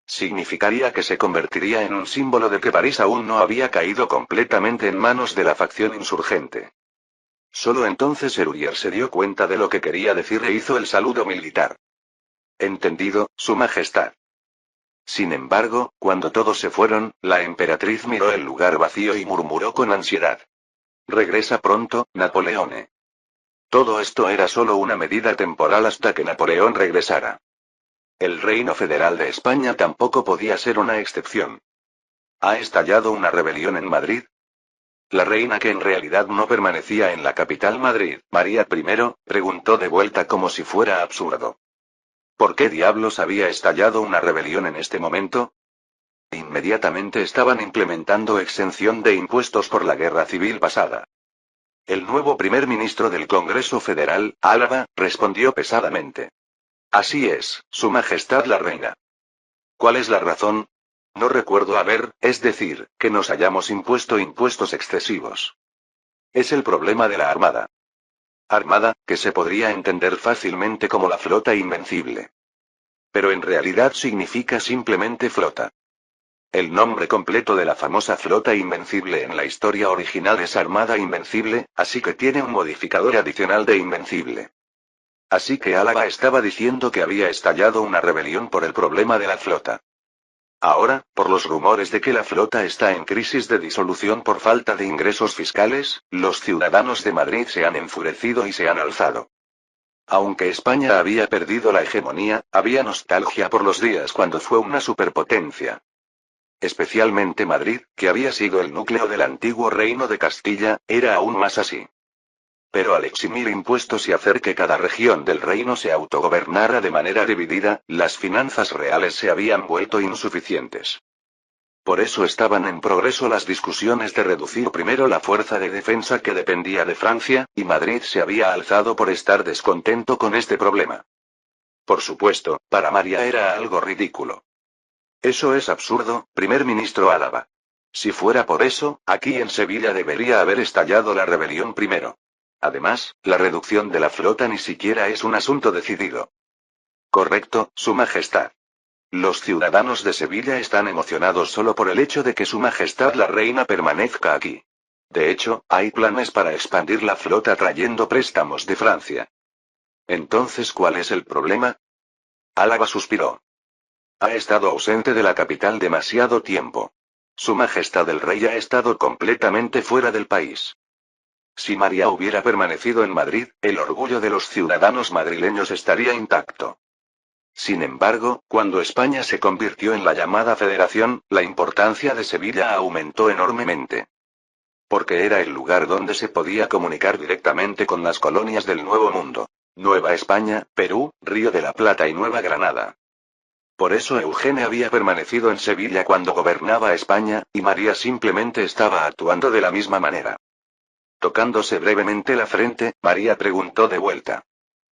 Significaría que se convertiría en un símbolo de que París aún no había caído completamente en manos de la facción insurgente. Solo entonces Serurier se dio cuenta de lo que quería decir e hizo el saludo militar. Entendido, Su Majestad. Sin embargo, cuando todos se fueron, la emperatriz miró el lugar vacío y murmuró con ansiedad. Regresa pronto, Napoleone. Todo esto era solo una medida temporal hasta que Napoleón regresara. El Reino Federal de España tampoco podía ser una excepción. ¿Ha estallado una rebelión en Madrid? La reina, que en realidad no permanecía en la capital Madrid, María I, preguntó de vuelta como si fuera absurdo. ¿Por qué diablos había estallado una rebelión en este momento? Inmediatamente estaban implementando exención de impuestos por la guerra civil pasada. El nuevo primer ministro del Congreso Federal, Álava, respondió pesadamente. Así es, Su Majestad la Reina. ¿Cuál es la razón? No recuerdo es decir, que nos hayamos impuesto impuestos excesivos. Es el problema de la Armada. Armada, que se podría entender fácilmente como la flota invencible. Pero en realidad significa simplemente flota. El nombre completo de la famosa flota invencible en la historia original es Armada Invencible, así que tiene un modificador adicional de invencible. Así que Álava estaba diciendo que había estallado una rebelión por el problema de la flota. Ahora, por los rumores de que la flota está en crisis de disolución por falta de ingresos fiscales, los ciudadanos de Madrid se han enfurecido y se han alzado. Aunque España había perdido la hegemonía, había nostalgia por los días cuando fue una superpotencia. Especialmente Madrid, que había sido el núcleo del antiguo reino de Castilla, era aún más así. Pero al eximir impuestos y hacer que cada región del reino se autogobernara de manera dividida, las finanzas reales se habían vuelto insuficientes. Por eso estaban en progreso las discusiones de reducir primero la fuerza de defensa que dependía de Francia, y Madrid se había alzado por estar descontento con este problema. Por supuesto, para María era algo ridículo. Eso es absurdo, primer ministro Álava. Si fuera por eso, aquí en Sevilla debería haber estallado la rebelión primero. Además, la reducción de la flota ni siquiera es un asunto decidido. Correcto, Su Majestad. Los ciudadanos de Sevilla están emocionados solo por el hecho de que Su Majestad la Reina permanezca aquí. De hecho, hay planes para expandir la flota trayendo préstamos de Francia. Entonces, ¿cuál es el problema? Álava suspiró. Ha estado ausente de la capital demasiado tiempo. Su Majestad el Rey ha estado completamente fuera del país. Si María hubiera permanecido en Madrid, el orgullo de los ciudadanos madrileños estaría intacto. Sin embargo, cuando España se convirtió en la llamada Federación, la importancia de Sevilla aumentó enormemente. Porque era el lugar donde se podía comunicar directamente con las colonias del Nuevo Mundo. Nueva España, Perú, Río de la Plata y Nueva Granada. Por eso Eugene había permanecido en Sevilla cuando gobernaba España, y María simplemente estaba actuando de la misma manera. Tocándose brevemente la frente, María preguntó de vuelta.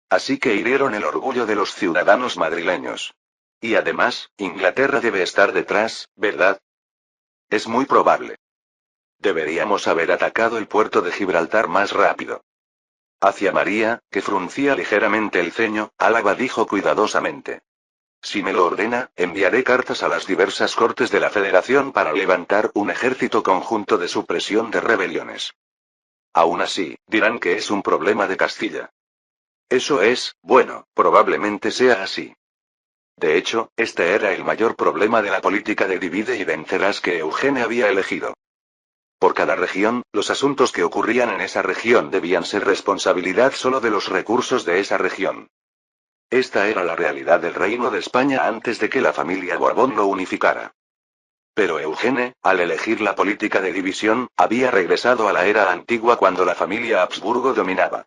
Así que hirieron el orgullo de los ciudadanos madrileños. Y además, Inglaterra debe estar detrás, ¿verdad? Es muy probable. Deberíamos haber atacado el puerto de Gibraltar más rápido. Hacia María, que fruncía ligeramente el ceño, Álava dijo cuidadosamente. Si me lo ordena, enviaré cartas a las diversas cortes de la Federación para levantar un ejército conjunto de supresión de rebeliones. Aún así, dirán que es un problema de Castilla. Eso es, bueno, probablemente sea así. De hecho, este era el mayor problema de la política de divide y vencerás que Eugene había elegido. Por cada región, los asuntos que ocurrían en esa región debían ser responsabilidad solo de los recursos de esa región. Esta era la realidad del Reino de España antes de que la familia Borbón lo unificara. Pero Eugene, al elegir la política de división, había regresado a la era antigua cuando la familia Habsburgo dominaba.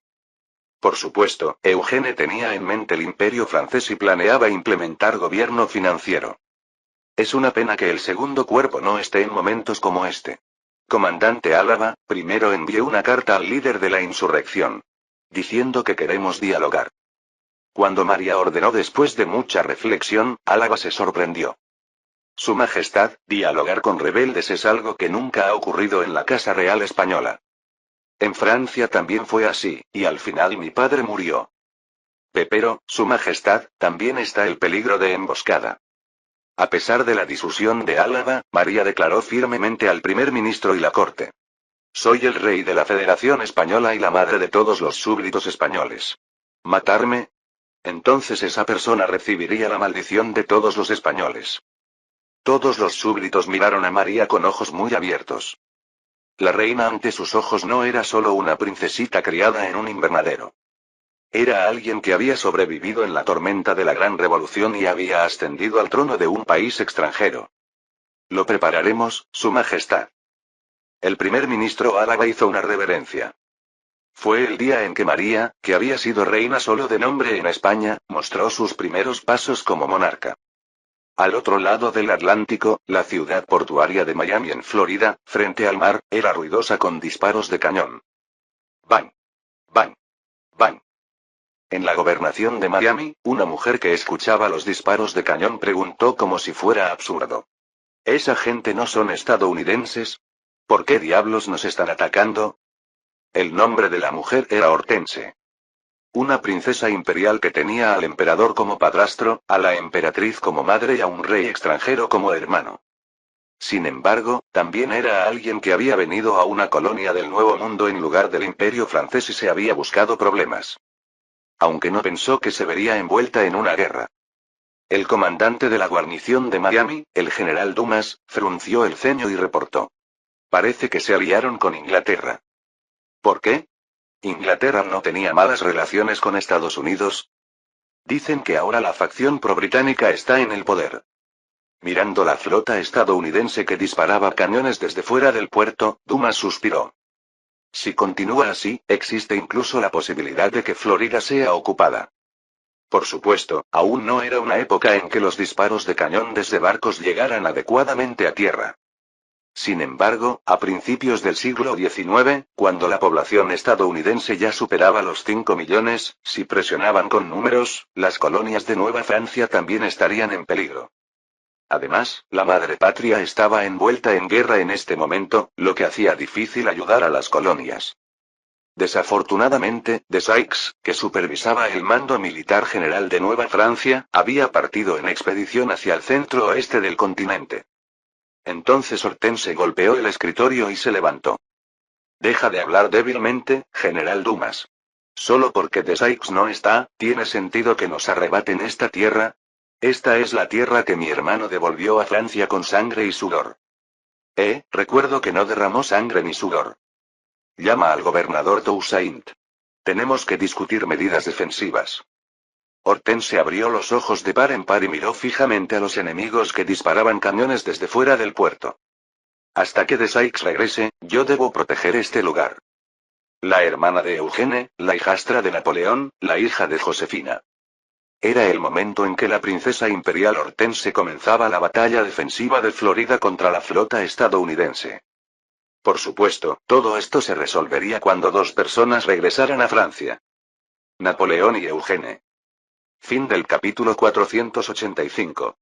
Por supuesto, Eugene tenía en mente el imperio francés y planeaba implementar gobierno financiero. Es una pena que el segundo cuerpo no esté en momentos como este. Comandante Álava, primero envié una carta al líder de la insurrección. Diciendo que queremos dialogar. Cuando María ordenó después de mucha reflexión, Álava se sorprendió. Su Majestad, dialogar con rebeldes es algo que nunca ha ocurrido en la Casa Real Española. En Francia también fue así, y al final mi padre murió. Pero, Su Majestad, también está el peligro de emboscada. A pesar de la disuasión de Álava, María declaró firmemente al primer ministro y la corte. Soy el rey de la Federación Española y la madre de todos los súbditos españoles. ¿Matarme? Entonces esa persona recibiría la maldición de todos los españoles. Todos los súbditos miraron a María con ojos muy abiertos. La reina ante sus ojos no era solo una princesita criada en un invernadero. Era alguien que había sobrevivido en la tormenta de la Gran Revolución y había ascendido al trono de un país extranjero. Lo prepararemos, Su Majestad. El primer ministro Álava hizo una reverencia. Fue el día en que María, que había sido reina solo de nombre en España, mostró sus primeros pasos como monarca. Al otro lado del Atlántico, la ciudad portuaria de Miami en Florida, frente al mar, era ruidosa con disparos de cañón. ¡Bang! ¡Bang! ¡Bang! En la gobernación de Miami, una mujer que escuchaba los disparos de cañón preguntó como si fuera absurdo. ¿Esa gente no son estadounidenses? ¿Por qué diablos nos están atacando? El nombre de la mujer era Hortense. Una princesa imperial que tenía al emperador como padrastro, a la emperatriz como madre y a un rey extranjero como hermano. Sin embargo, también era alguien que había venido a una colonia del Nuevo Mundo en lugar del imperio francés y se había buscado problemas. Aunque no pensó que se vería envuelta en una guerra. El comandante de la guarnición de Miami, el general Dumas, frunció el ceño y reportó. Parece que se aliaron con Inglaterra. ¿Por qué? ¿Inglaterra no tenía malas relaciones con Estados Unidos? Dicen que ahora la facción pro-británica está en el poder. Mirando la flota estadounidense que disparaba cañones desde fuera del puerto, Dumas suspiró. Si continúa así, existe incluso la posibilidad de que Florida sea ocupada. Por supuesto, aún no era una época en que los disparos de cañón desde barcos llegaran adecuadamente a tierra. Sin embargo, a principios del siglo XIX, cuando la población estadounidense ya superaba los 5 millones, si presionaban con números, las colonias de Nueva Francia también estarían en peligro. Además, la madre patria estaba envuelta en guerra en este momento, lo que hacía difícil ayudar a las colonias. Desafortunadamente, de Sykes, que supervisaba el mando militar general de Nueva Francia, había partido en expedición hacia el centro-oeste del continente. Entonces Hortense golpeó el escritorio y se levantó. Deja de hablar débilmente, general Dumas. Solo porque de Sykes no está, ¿tiene sentido que nos arrebaten esta tierra? Esta es la tierra que mi hermano devolvió a Francia con sangre y sudor. Recuerdo que no derramó sangre ni sudor. Llama al gobernador Toussaint. Tenemos que discutir medidas defensivas. Hortense abrió los ojos de par en par y miró fijamente a los enemigos que disparaban cañones desde fuera del puerto. Hasta que de Sykes regrese, yo debo proteger este lugar. La hermana de Eugene, la hijastra de Napoleón, la hija de Josefina. Era el momento en que la princesa imperial Hortense comenzaba la batalla defensiva de Florida contra la flota estadounidense. Por supuesto, todo esto se resolvería cuando dos personas regresaran a Francia. Napoleón y Eugene. Fin del capítulo 485.